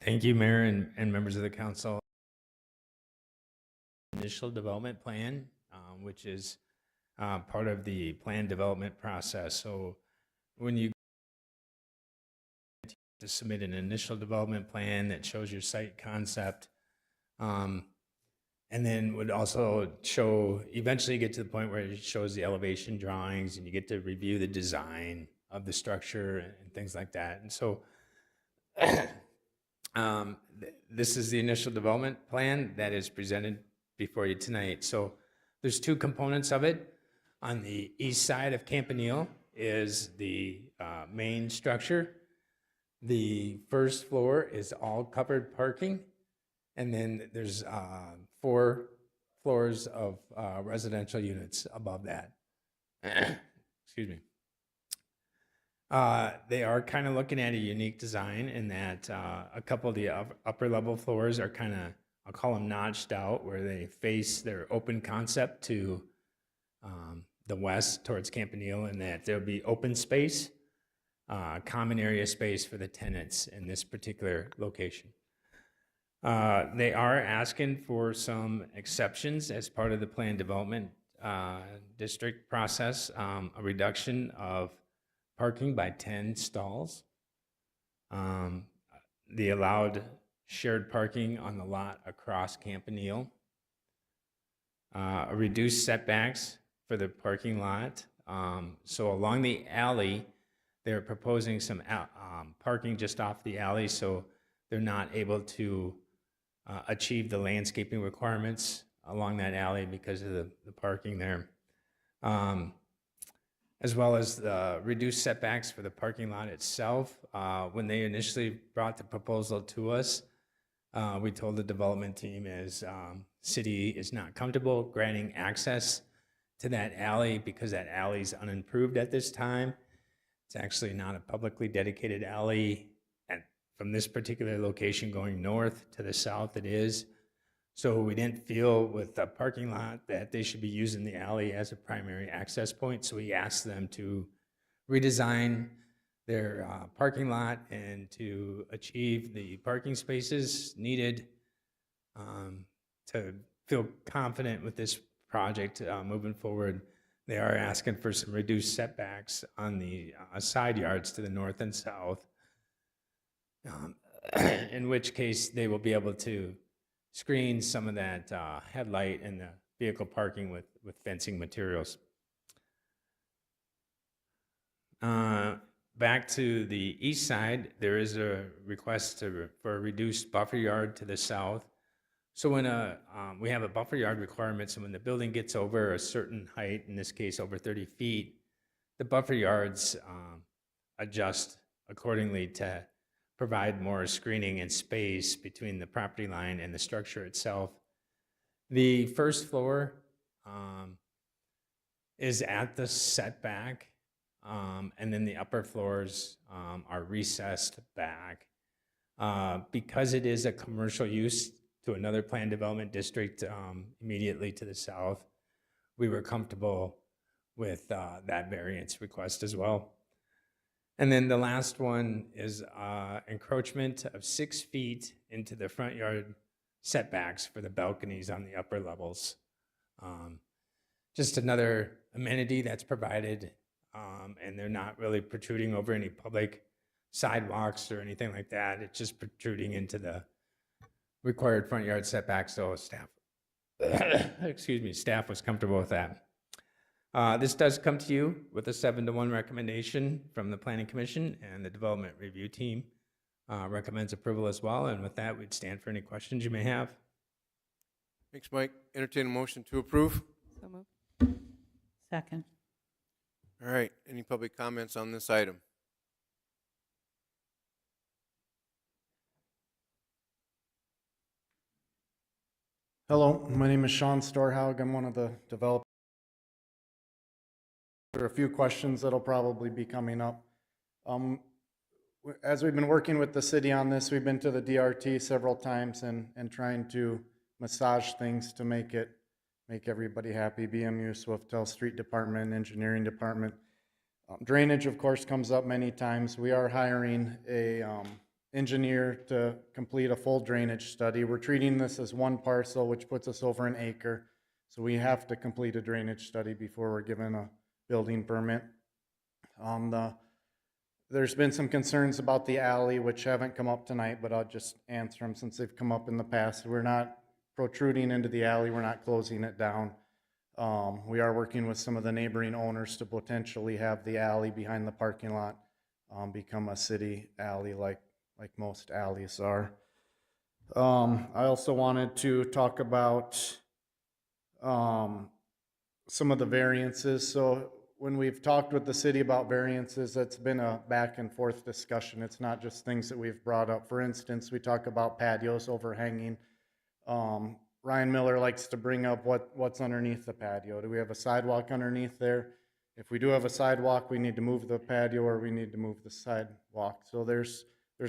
Thank you, Mayor and members of the council. Initial development plan, which is part of the plan development process. So when you to submit an initial development plan that shows your site concept, and then would also show, eventually get to the point where it shows the elevation drawings and you get to review the design of the structure and things like that. And so this is the initial development plan that is presented before you tonight. So there's two components of it. On the east side of Campanile, is the main structure. The first floor is all covered parking, and then there's 4 floors of residential units above that. Excuse me. They are kind of looking at a unique design in that a couple of the upper level floors are kind of, I'll call them notched out, where they face their open concept to the west towards Campanile, and that there'll be open space, common area space for the tenants in this particular location. They are asking for some exceptions as part of the plan development district process, a reduction of parking by 10 stalls. The allowed shared parking on the lot across Campanile. Reduced setbacks for the parking lot. So along the alley, they're proposing some parking just off the alley, so they're not able to achieve the landscaping requirements along that alley because of the parking there. As well as the reduced setbacks for the parking lot itself. When they initially brought the proposal to us, we told the development team city is not comfortable granting access to that alley because that alley is unimproved at this time. It's actually not a publicly dedicated alley. And from this particular location going north to the south, it is. So we didn't feel with the parking lot that they should be using the alley as a primary access point. So we asked them to redesign their parking lot and to achieve the parking spaces needed to feel confident with this project moving forward. They are asking for some reduced setbacks on the side yards to the north and south, in which case they will be able to screen some of that headlight and the vehicle parking with fencing materials. Back to the east side, there is a request for a reduced buffer yard to the south. So when we have a buffer yard requirement, so when the building gets over a certain height, in this case over 30 feet, the buffer yards adjust accordingly to provide more screening and space between the property line and the structure itself. The first floor is at the setback, and then the upper floors are recessed back. Because it is a commercial use to another planned development district immediately to the south, we were comfortable with that variance request as well. And then the last one is encroachment of 6 feet into the front yard setbacks for the balconies on the upper levels. Just another amenity that's provided, and they're not really protruding over any public sidewalks or anything like that. It's just protruding into the required front yard setbacks, so staff, excuse me, staff was comfortable with that. This does come to you with a 7-1 recommendation from the Planning Commission, and the Development Review Team recommends approval as well. And with that, we'd stand for any questions you may have. Thanks, Mike. Entertain a motion to approve. So moved. Second. All right. Any public comments on this item? Hello, my name is Sean Storhaug. I'm one of the developers. There are a few questions that'll probably be coming up. As we've been working with the city on this, we've been to the DRT several times and trying to massage things to make everybody happy. BMU, Swiftel, Street Department, Engineering Department. Drainage, of course, comes up many times. We are hiring a engineer to complete a full drainage study. We're treating this as one parcel, which puts us over an acre. So we have to complete a drainage study before we're given a building permit. There's been some concerns about the alley, which haven't come up tonight, but I'll just answer them since they've come up in the past. We're not protruding into the alley. We're not closing it down. We are working with some of the neighboring owners to potentially have the alley behind the parking lot become a city alley like most alleys are. I also wanted to talk about some of the variances. So when we've talked with the city about variances, it's been a back and forth discussion. It's not just things that we've brought up. For instance, we talk about patios overhanging. Ryan Miller likes to bring up what's underneath the patio. Do we have a sidewalk underneath there? If we do have a sidewalk, we need to move the patio or we need to move the sidewalk. So there's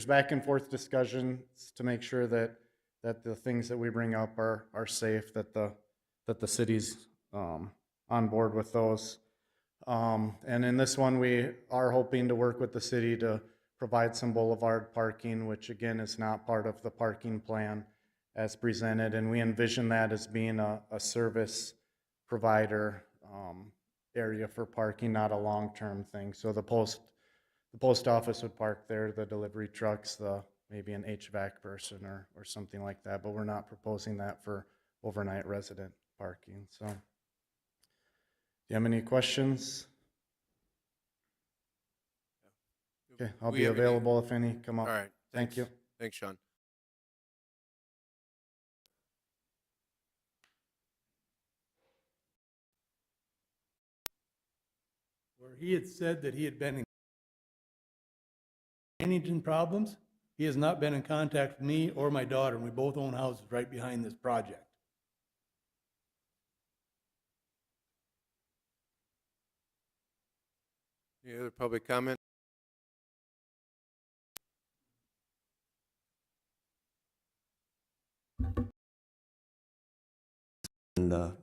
back and forth discussions to make sure that the things that we bring up are safe, that the city's on board with those. And in this one, we are hoping to work with the city to provide some boulevard parking, which again is not part of the parking plan as presented. And we envision that as being a service provider area for parking, not a long-term thing. So the post office would park there, the delivery trucks, maybe an HVAC person or something like that. But we're not proposing that for overnight resident parking. So, do you have any questions? Okay, I'll We be have any- available if any come up. All right. Thank you. Thanks, Sean. Where he had said that he had been in drainage and problems, he has not been in contact with me or my daughter, and we both own houses right behind this project. Any other public comment? And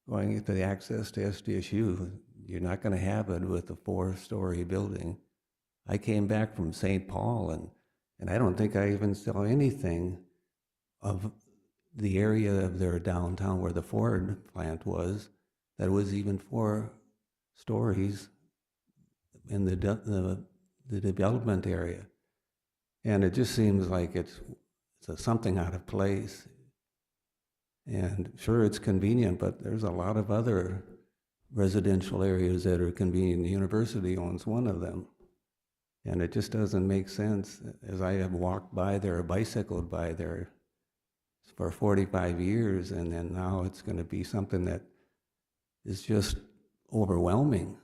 going into the access to SDSU, you're not going to have it with a 4-story building. I came back from St. Paul, and I don't think I even saw anything of the area of their downtown where the Ford plant was that was even 4 stories in the development area. And it just seems like it's something out of place. And sure, it's convenient, but there's a lot of other residential areas that are convenient. The university owns one of them. And it just doesn't make sense. As I have walked by there or bicycled by there for 45 years, and then now it's going to be something that is just overwhelming.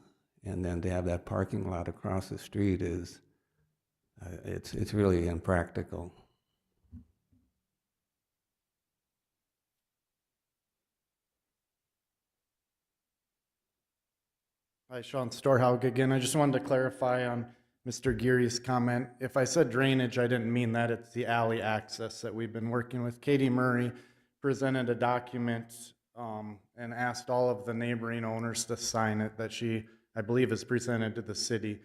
And then to have that parking lot across the street is, it's really impractical. Hi, Sean Storhaug again. I just wanted to clarify on Mr. Geary's comment. If I said drainage, I didn't mean that. It's the alley access that we've been working with. Katie Murray presented a document and asked all of the neighboring owners to sign it that she, I believe, has presented to the city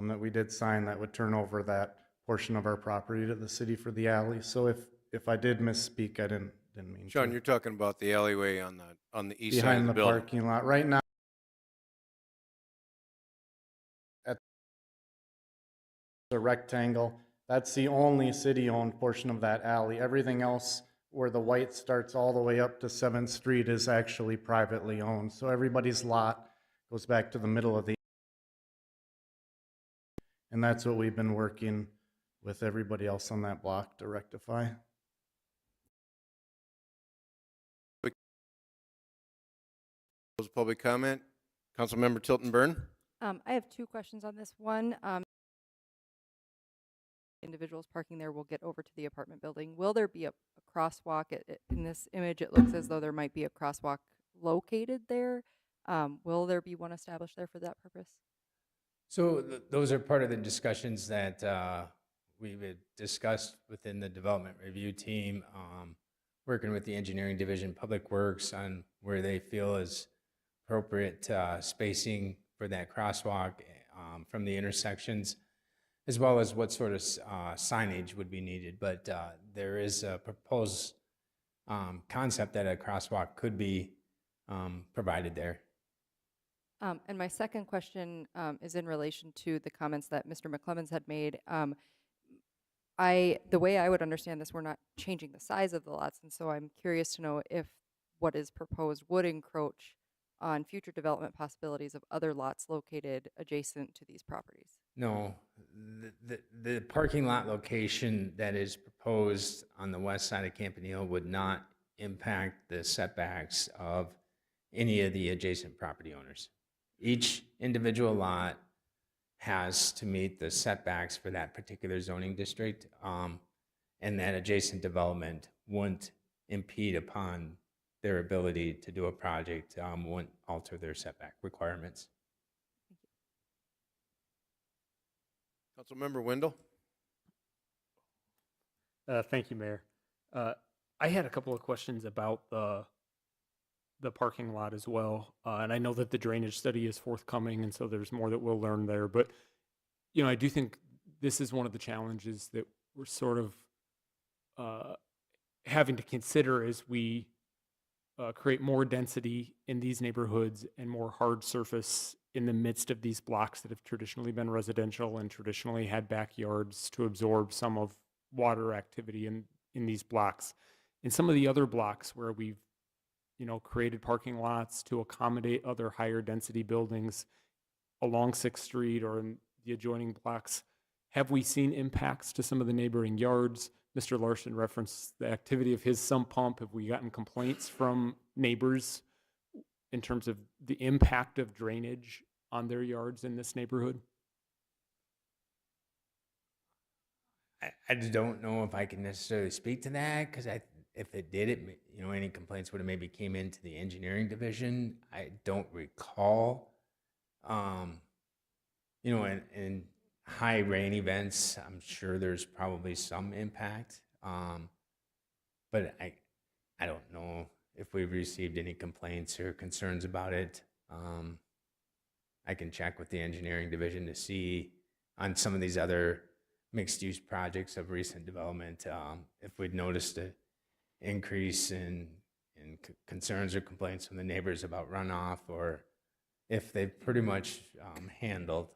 that we did sign that would turn over that portion of our property to the city for the alley. So if I did misspeak, I didn't mean Sean, to. you're talking about the alleyway on the east side of Behind the the building. parking lot. Right now, a rectangle. That's the only city-owned portion of that alley. Everything else where the white starts all the way up to 7th Street is actually privately owned. So everybody's lot goes back to the middle of the, and that's what we've been working with everybody else on that block to rectify. Close public comment. Councilmember Tilton Burn. I have 2 questions on this. One, individuals parking there will get over to the apartment building. Will there be a crosswalk? In this image, it looks as though there might be a crosswalk located there. Will there be one established there for that purpose? So those are part of the discussions that we've discussed within the development review team, working with the engineering division, Public Works, on where they feel is appropriate spacing for that crosswalk from the intersections, as well as what sort of signage would be needed. But there is a proposed concept that a crosswalk could be provided there. And my second question is in relation to the comments that Mr. McClemens had made. The way I would understand this, we're not changing the size of the lots, and so I'm curious to know if what is proposed would encroach on future development possibilities of other lots located adjacent to these properties. No, the parking lot location that is proposed on the west side of Campanile would not impact the setbacks of any of the adjacent property owners. Each individual lot has to meet the setbacks for that particular zoning district, and that adjacent development wouldn't impede upon their ability to do a project, wouldn't alter their setback requirements. Councilmember Wendell? Thank you, Mayor. I had a couple of questions about the parking lot as well. And I know that the drainage study is forthcoming, and so there's more that we'll learn there. But, you know, I do think this is one of the challenges that we're sort of having to consider as we create more density in these neighborhoods and more hard surface in the midst of these blocks that have traditionally been residential and traditionally had backyards to absorb some of water activity in these blocks. In some of the other blocks where we've, you know, created parking lots to accommodate other higher density buildings along 6th Street or in the adjoining blocks, have we seen impacts to some of the neighboring yards? Mr. Larson referenced the activity of his sump pump. Have we gotten complaints from neighbors in terms of the impact of drainage on their yards in this neighborhood? I just don't know if I can necessarily speak to that, because if it did, you know, any complaints would have maybe came into the engineering division. I don't recall. You know, in high rain events, I'm sure there's probably some impact. But I don't know if we've received any complaints or concerns about it. I can check with the engineering division to see on some of these other mixed-use projects of recent development, if we'd noticed an increase in concerns or complaints from the neighbors about runoff, or if they've pretty much handled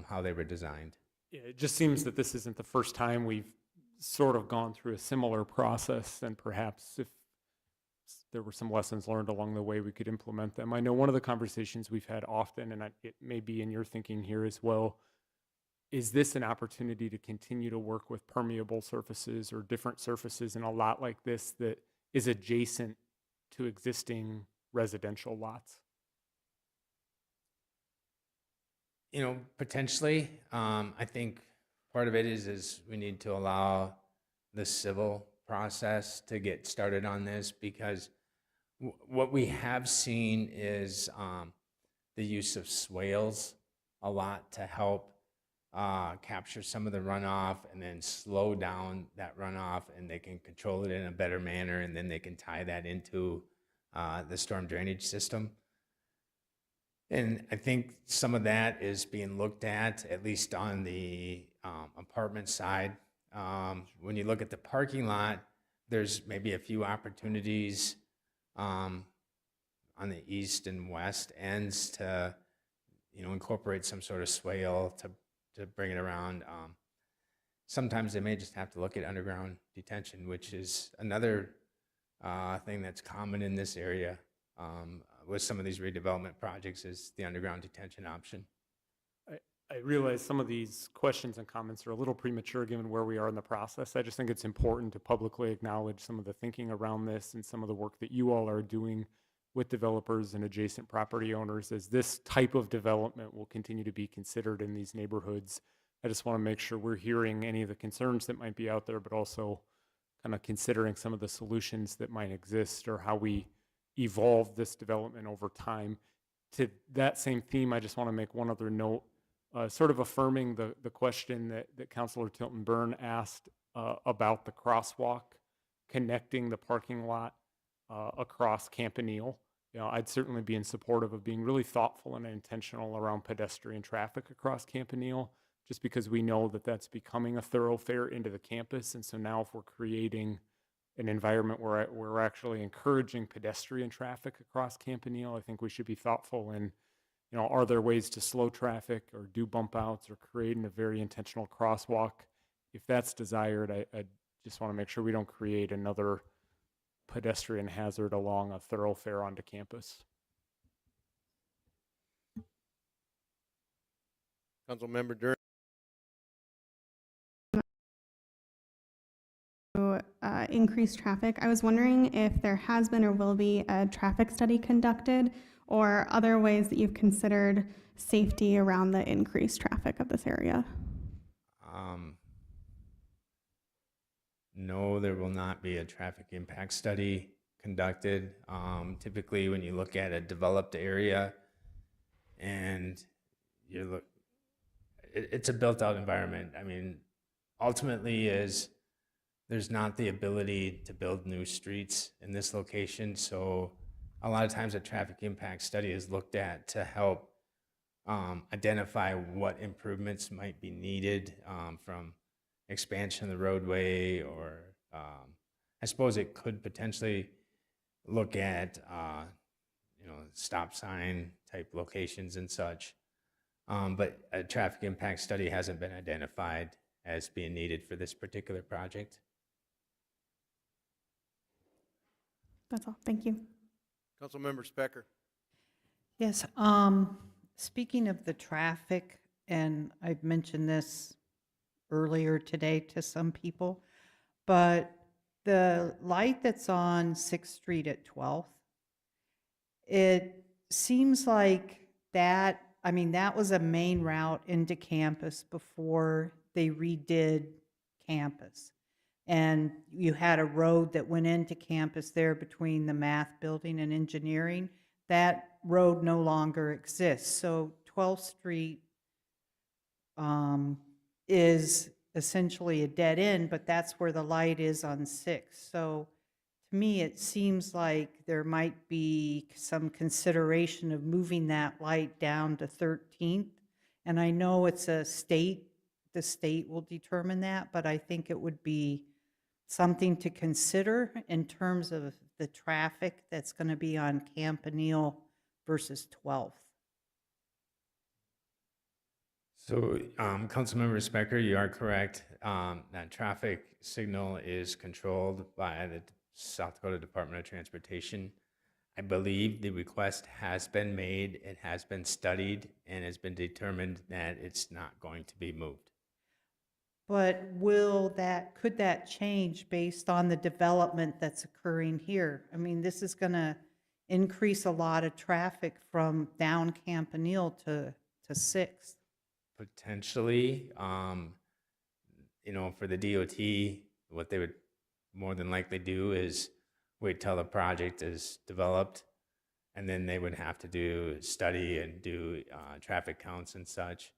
how they were designed. Yeah, it just seems that this isn't the first time we've sort of gone through a similar process, and perhaps if there were some lessons learned along the way, we could implement them. I know one of the conversations we've had often, and it may be in your thinking here as well, is this an opportunity to continue to work with permeable surfaces or different surfaces in a lot like this that is adjacent to existing residential lots? You know, potentially. I think part of it is we need to allow the civil process to get started on this, because what we have seen is the use of swales a lot to help capture some of the runoff and then slow down that runoff, and they can control it in a better manner, and then they can tie that into the storm drainage system. And I think some of that is being looked at least on the apartment side. When you look at the parking lot, there's maybe a few opportunities on the east and west ends to, you know, incorporate some sort of swale to bring it around. Sometimes they may just have to look at underground detention, which is another thing that's common in this area with some of these redevelopment projects, is the underground detention option. I realize some of these questions and comments are a little premature given where we are in the process. I just think it's important to publicly acknowledge some of the thinking around this and some of the work that you all are doing with developers and adjacent property owners as this type of development will continue to be considered in these neighborhoods. I just want to make sure we're hearing any of the concerns that might be out there, but also kind of considering some of the solutions that might exist or how we evolve this development over time. To that same theme, I just want to make one other note, sort of affirming the question that Councilor Tilton Byrne asked about the crosswalk connecting the parking lot across Campanile. You know, I'd certainly be in support of being really thoughtful and intentional around pedestrian traffic across Campanile, just because we know that that's becoming a thoroughfare into the campus. And so now if we're creating an environment where we're actually encouraging pedestrian traffic across Campanile, I think we should be thoughtful in, you know, are there ways to slow traffic or do bump outs or create a very intentional crosswalk? If that's desired, I just want to make sure we don't create another pedestrian hazard along a thoroughfare onto campus. Councilmember Durham. Increase traffic. I was wondering if there has been or will be a traffic study conducted, or other ways that you've considered safety around the increased traffic of this area? No, there will not be a traffic impact study conducted. Typically, when you look at a developed area and it's a built-out environment. I mean, ultimately, there's not the ability to build new streets in this location, so a lot of times a traffic impact study is looked at to help identify what improvements might be needed from expansion of the roadway, or I suppose it could potentially look at stop sign type locations and such. But a traffic impact study hasn't been identified as being needed for this particular project. That's all. Thank you. Councilmember Specker. Yes, speaking of the traffic, and I've mentioned this earlier today to some people, but the light that's on 6th Street at 12th, it seems like that, I mean, that was a main route into campus before they redid campus. And you had a road that went into campus there between the math building and engineering. That road no longer exists. So 12th Street is essentially a dead end, but that's where the light is on 6th. So to me, it seems like there might be some consideration of moving that light down to 13th. And I know it's the state will determine that, but I think it would be something to consider in terms of the traffic that's going to be on Campanile versus 12th. So, Councilmember Specker, you are correct. That traffic signal is controlled by the South Dakota Department of Transportation. I believe the request has been made, it has been studied, and has been determined that it's not going to be moved. But could that change based on the development that's occurring here? I mean, this is going to increase a lot of traffic from down Campanile to 6th. Potentially, for the DOT, what they would more than likely do is wait till the project is developed, and then they would have to do study and do traffic counts and such.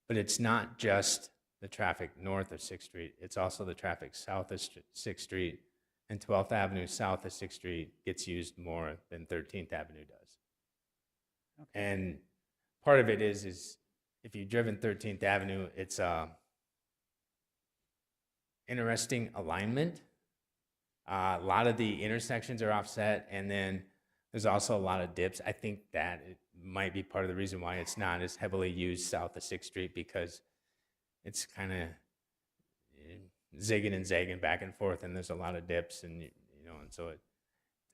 But it's not just the traffic north of 6th Street, it's also the traffic south of 6th Street, and 12th Avenue south of 6th Street gets used more than 13th Avenue does. Okay. And part of it is if you've driven 13th Avenue, it's interesting alignment. A lot of the intersections are offset, and then there's also a lot of dips. I think that it might be part of the reason why it's not as heavily used south of 6th Street, because it's kind of zigging and zagging back and forth, and there's a lot of dips, and and so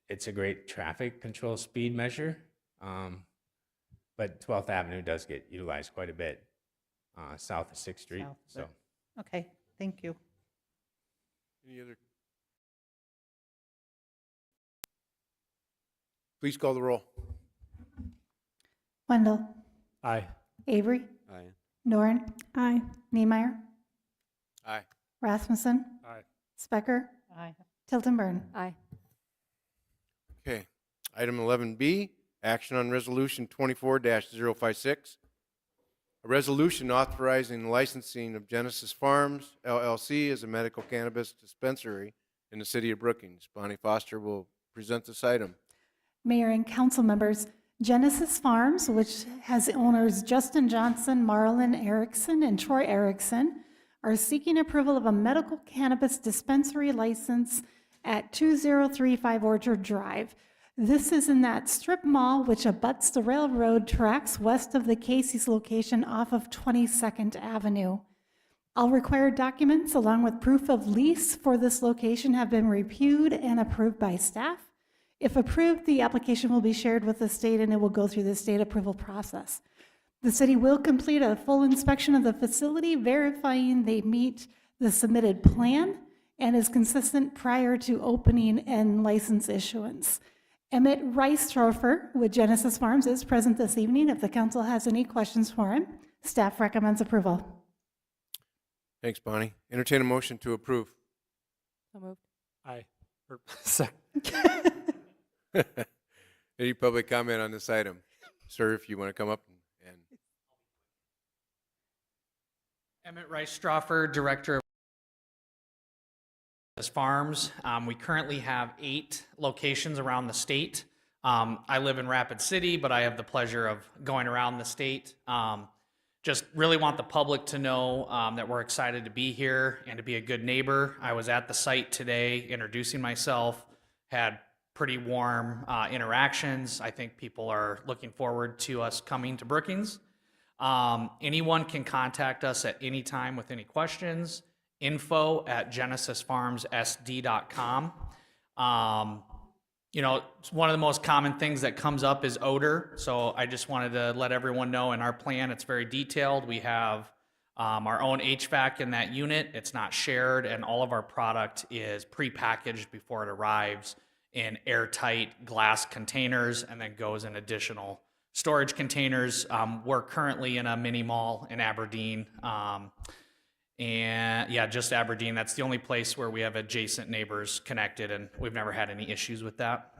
it's a great traffic control speed measure. But 12th Avenue does get utilized quite a bit south of 6th Street. Okay, thank you. Any other? Please call the roll. Wendell. Aye. Avery. Aye. Noren. Aye. Niemeyer. Aye. Rasmussen. Aye. Specker. Aye. Tilton Burn. Aye. Okay. Item 11B, action on resolution 24-056. A resolution authorizing the licensing of Genesis Farms LLC as a medical cannabis dispensary in the city of Brookings. Bonnie Foster will present this item. Mayor and council members, Genesis Farms, which has owners Justin Johnson, Marlon Erickson, and Troy Erickson, are seeking approval of a medical cannabis dispensary license at 2035 Orchard Drive. This is in that strip mall which abuts the railroad tracks west of the Casey's location off of 22nd Avenue. All required documents along with proof of lease for this location have been reviewed and approved by staff. If approved, the application will be shared with the state and it will go through the state approval process. The city will complete a full inspection of the facility, verifying they meet the submitted plan and is consistent prior to opening and license issuance. Emmett Reistrofer with Genesis Farms is present this evening. If the council has any questions for him, staff recommends approval. Thanks, Bonnie. Entertain a motion to approve. So moved. Aye. Or, second. Any public comment on this item? Sir, if you want to come up and Emmett Reistrofer, Director of Farms. We currently have 8 locations around the state. I live in Rapid City, but I have the pleasure of going around the state. Just really want the public to know that we're excited to be here and to be a good neighbor. I was at the site today introducing myself, had pretty warm interactions. I think people are looking forward to us coming to Brookings. Anyone can contact us at any time with any questions. info@genesisfarmssd.com. You know, one of the most common things that comes up is odor. So I just wanted to let everyone know in our plan, it's very detailed. We have our own HVAC in that unit. It's not shared, and all of our product is prepackaged before it arrives in airtight glass containers and then goes in additional storage containers. We're currently in a mini mall in Aberdeen. And yeah, just Aberdeen. That's the only place where we have adjacent neighbors connected, and we've never had any issues with that.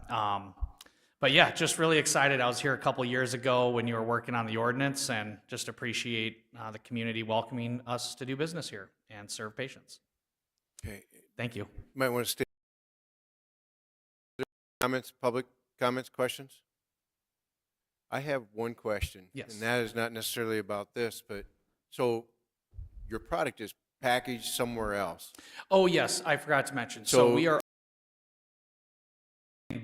But yeah, just really excited. I was here a couple years ago when you were working on the ordinance, and just appreciate the community welcoming us to do business here and serve patients. okay, Thank you. you might want to stay. Comments, public comments, questions? I have one question. Yes. And that is not necessarily about this, but so your product is packaged somewhere else. Oh yes, I forgot to mention. So So- we are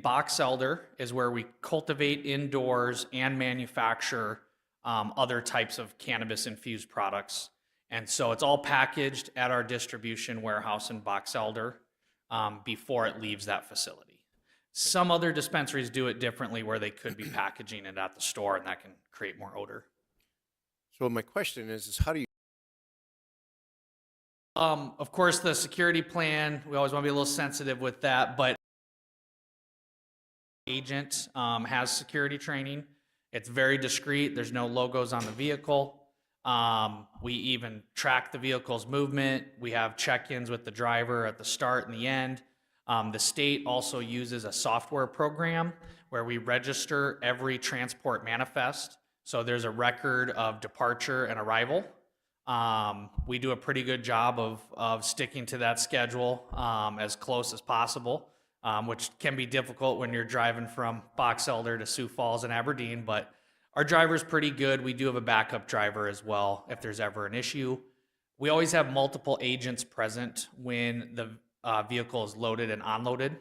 Box Elder is where we cultivate indoors and manufacture other types of cannabis infused products. And so it's all packaged at our distribution warehouse in Box Elder before it leaves that facility. Some other dispensaries do it differently where they could be packaging it at the store, and that can create more odor. So my question is how do you, Of course, the security plan, we always want to be a little sensitive with that, but agent has security training. It's very discreet. There's no logos on the vehicle. We even track the vehicle's movement. We have check-ins with the driver at the start and the end. The state also uses a software program where we register every transport manifest. So there's a record of departure and arrival. We do a pretty good job of sticking to that schedule as close as possible, which can be difficult when you're driving from Box Elder to Sioux Falls and Aberdeen, but our driver's pretty good. We do have a backup driver as well if there's ever an issue. We always have multiple agents present when the vehicle is loaded and unloaded.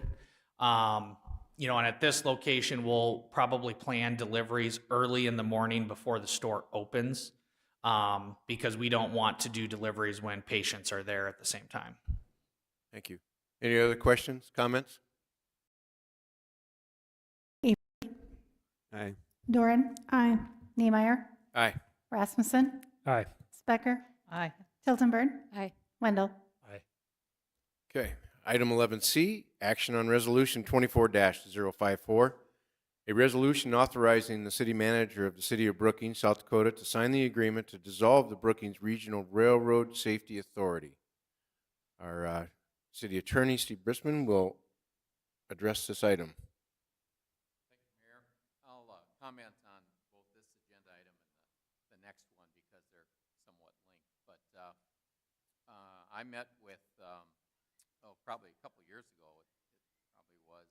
You know, and at this location, we'll probably plan deliveries early in the morning before the store opens, because we don't want to do deliveries when patients are there at the same time. thank you. Any other questions, comments? Aye. Doran. Aye. Niemeyer. Aye. Rasmussen. Aye. Specker. Aye. Tiltonburn. Aye. Wendell. Okay. Item 11C, action on resolution 24-054. A resolution authorizing the city manager of the city of Brookings, South Dakota to sign the agreement to dissolve the Brookings Regional Railroad Safety Authority. Our city attorney, Steve Brisman, will address this item. Thank you, Mayor. I'll comment on both this agenda item and the next one because they're somewhat linked. But I met with, probably a couple of years ago, it probably was,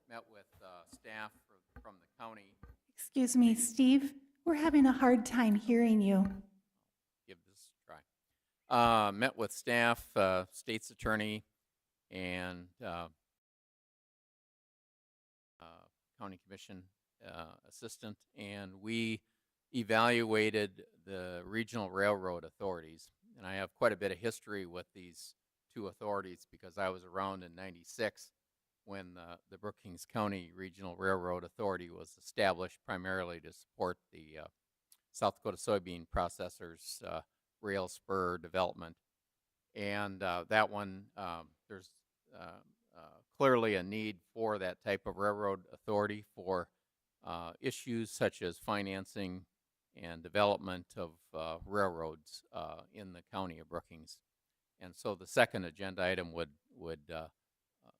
met with staff from the county. Excuse me, Steve. We're having a hard time hearing you. Give this a try. Met with staff, state's attorney, and county commission assistant, and we evaluated the regional railroad authorities. And I have quite a bit of history with these two authorities because I was around in '96 when the Brookings County Regional Railroad Authority was established primarily to support the South Dakota soybean processors rail spur development. And that one, there's clearly a need for that type of railroad authority for issues such as financing and development of railroads in the county of Brookings. And so the second agenda item would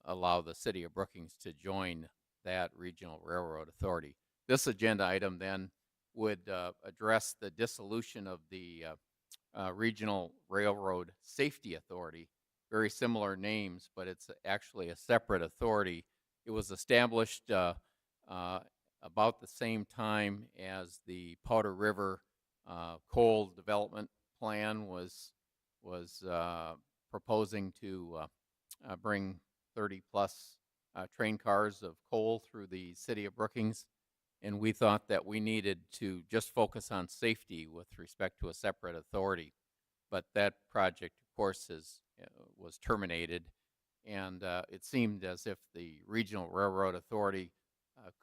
allow the city of Brookings to join that regional railroad authority. This agenda item then would address the dissolution of the Regional Railroad Safety Authority. Very similar names, but it's actually a separate authority. It was established about the same time as the Powder River coal development plan was proposing to bring 30 plus train cars of coal through the city of Brookings. And we thought that we needed to just focus on safety with respect to a separate authority. But that project, of course, was terminated. And it seemed as if the Regional Railroad Authority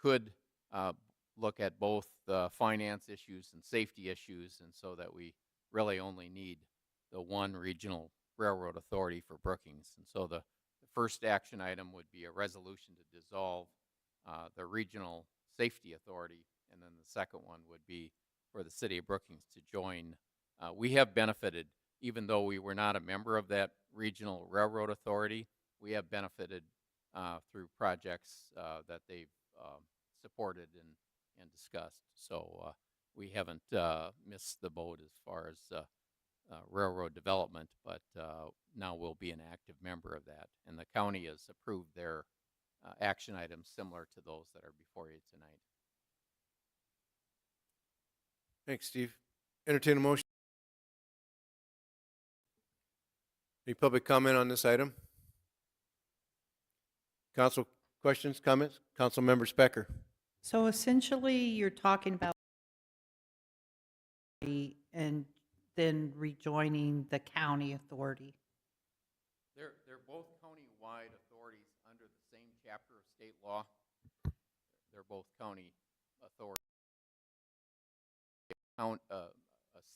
could look at both finance issues and safety issues, and so that we really only need the one Regional Railroad Authority for Brookings. And so the first action item would be a resolution to dissolve the Regional Safety Authority, and then the second one would be for the city of Brookings to join. We have benefited, even though we were not a member of that Regional Railroad Authority, we have benefited through projects that they've supported and discussed. So we haven't missed the boat as far as railroad development, but now we'll be an active member of that. And the county has approved their action items similar to those that are before you tonight. Thanks, Steve. Entertain a motion. Any public comment on this item? Council questions, comments? Council Member Specker. So essentially, you're talking about and then rejoining the county authority. They're both county-wide authorities under the same chapter of state law. They're both county authorities. A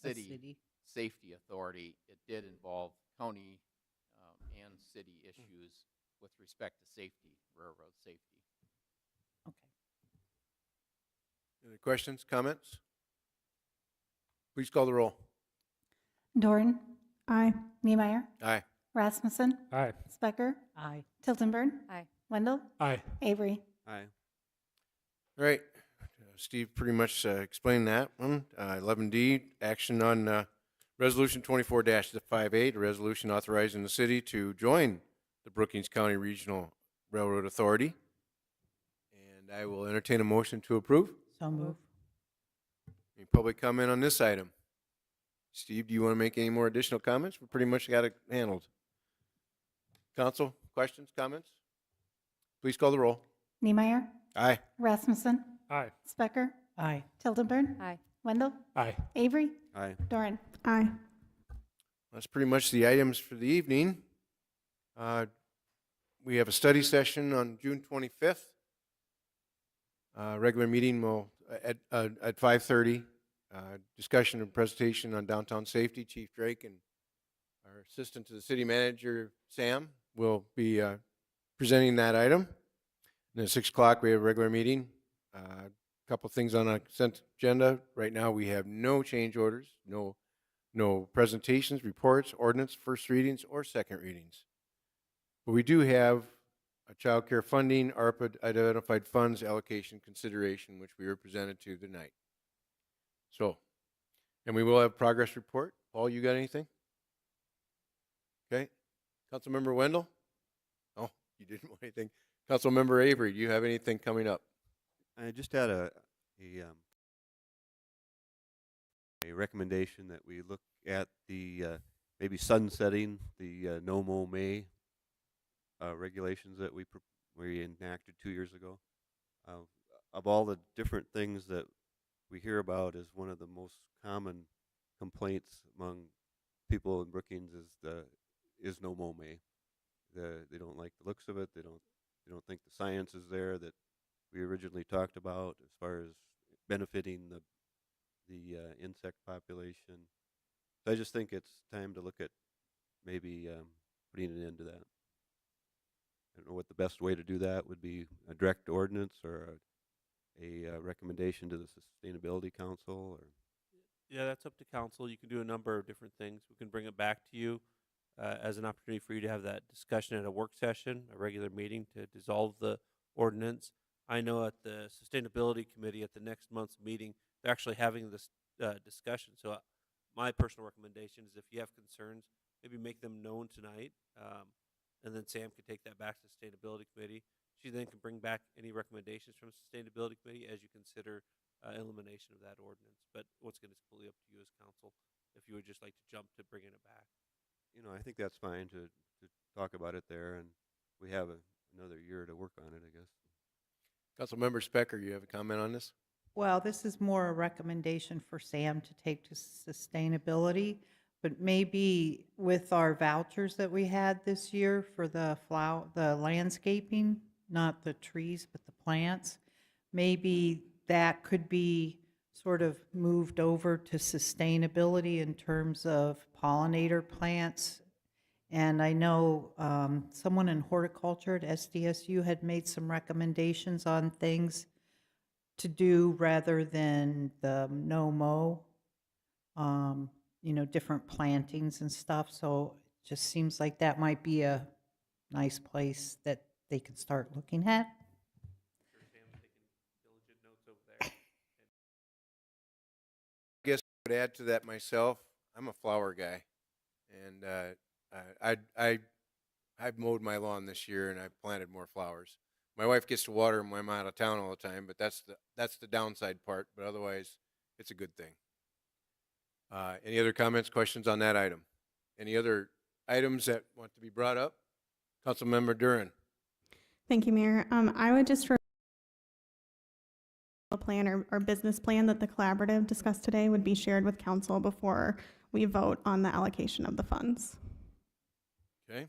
city safety authority, it did involve county and city issues with respect to safety, railroad safety. Any questions, comments? Please call the roll. Doran. Aye. Niemeyer. Aye. Rasmussen. Aye. Specker. Aye. Tiltonburn. Aye. Wendell. Aye. Avery. Aye. All right. Steve pretty much explained that one. 11D, action on Resolution 24-58, a resolution authorizing the city to join the Brookings County Regional Railroad Authority. And I will entertain a motion to approve. So move. Any public comment on this item? Steve, do you want to make any more additional comments? We pretty much got it handled. Council, questions, comments? Please call the roll. Niemeyer. Aye. Rasmussen. Aye. Specker. Aye. Tiltonburn. Aye. Wendell. Aye. Avery. Aye. Doran. Aye. That's pretty much the items for the evening. We have a study session on June 25th. Regular meeting will at 5:30. Discussion and presentation on downtown safety. Chief Drake and our assistant to the city manager, Sam, will be presenting that item. And at 6 o'clock, we have a regular meeting. A couple things on our consent agenda. Right now, we have no change orders, no presentations, reports, ordinance, first readings, or second readings. But we do have a child care funding, ARPA identified funds allocation consideration, which we were presented to tonight. So, and we will have progress report. Paul, you got anything? Okay. Councilmember Wendell? Oh, you didn't want anything. Councilmember Avery, do you have anything coming up? I just had a recommendation that we look at the maybe sunsetting the No Mow May regulations that we enacted 2 years ago. Of all the different things that we hear about, is one of the most common complaints among people in Brookings is No Mow May. They don't like the looks of it. They don't think the science is there that we originally talked about as far as benefiting the insect population. So I just think it's time to look at maybe putting an end to that. I don't know what the best way to do that would be, a direct ordinance or a recommendation to the Sustainability Council, or? Yeah, that's up to council. You can do a number of different things. We can bring it back to you as an opportunity for you to have that discussion at a work session, a regular meeting to dissolve the ordinance. I know at the Sustainability Committee at the next month's meeting, they're actually having this discussion. So my personal recommendation is if you have concerns, maybe make them known tonight. And then Sam can take that back to the Sustainability Committee. She then can bring back any recommendations from the Sustainability Committee as you consider elimination of that ordinance. But once again, it's completely up to you as council if you would just like to jump to bringing it back. You know, I think that's fine to talk about it there, and we have another year to work on it, I guess. Councilmember Specker, you have a comment on this? Well, this is more a recommendation for Sam to take to sustainability, but maybe with our vouchers that we had this year for the landscaping, not the trees, but the plants, maybe that could be sort of moved over to sustainability in terms of pollinator plants. And I know someone in horticulture at SDSU had made some recommendations on things to do rather than the no-mow, different plantings and stuff. So it just seems like that might be a nice place that they could start looking at. I guess I would add to that myself. I'm a flower guy, and I've mowed my lawn this year and I've planted more flowers. My wife gets to water them when I'm out of town all the time, but that's the downside part. But otherwise, it's a good thing. Any other comments, questions on that item? Any other items that want to be brought up? Councilmember Duran. Thank you, Mayor. I would just plan or business plan that the collaborative discussed today would be shared with council before we vote on the allocation of the funds. Okay.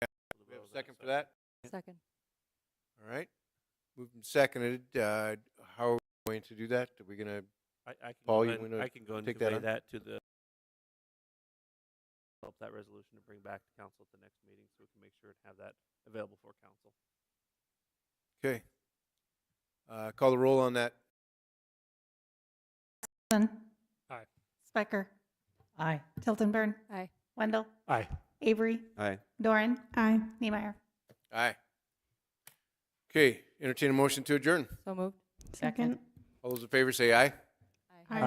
We have a second for that? Second. All right. Moved and seconded. How are we going to do that? Are we going to, Paul, you want I can go and take convey that on? that to the help that resolution to bring back to council at the next meeting so we can make sure and have that available for council. Okay. Call the roll on that. Aye. Specker. Aye. Tiltonburn. Aye. Wendell. Aye. Avery. Aye. Doran. Aye. Niemeyer. Aye. Okay. Entertain a motion to adjourn. So moved. Second. All those in favor say aye. Aye.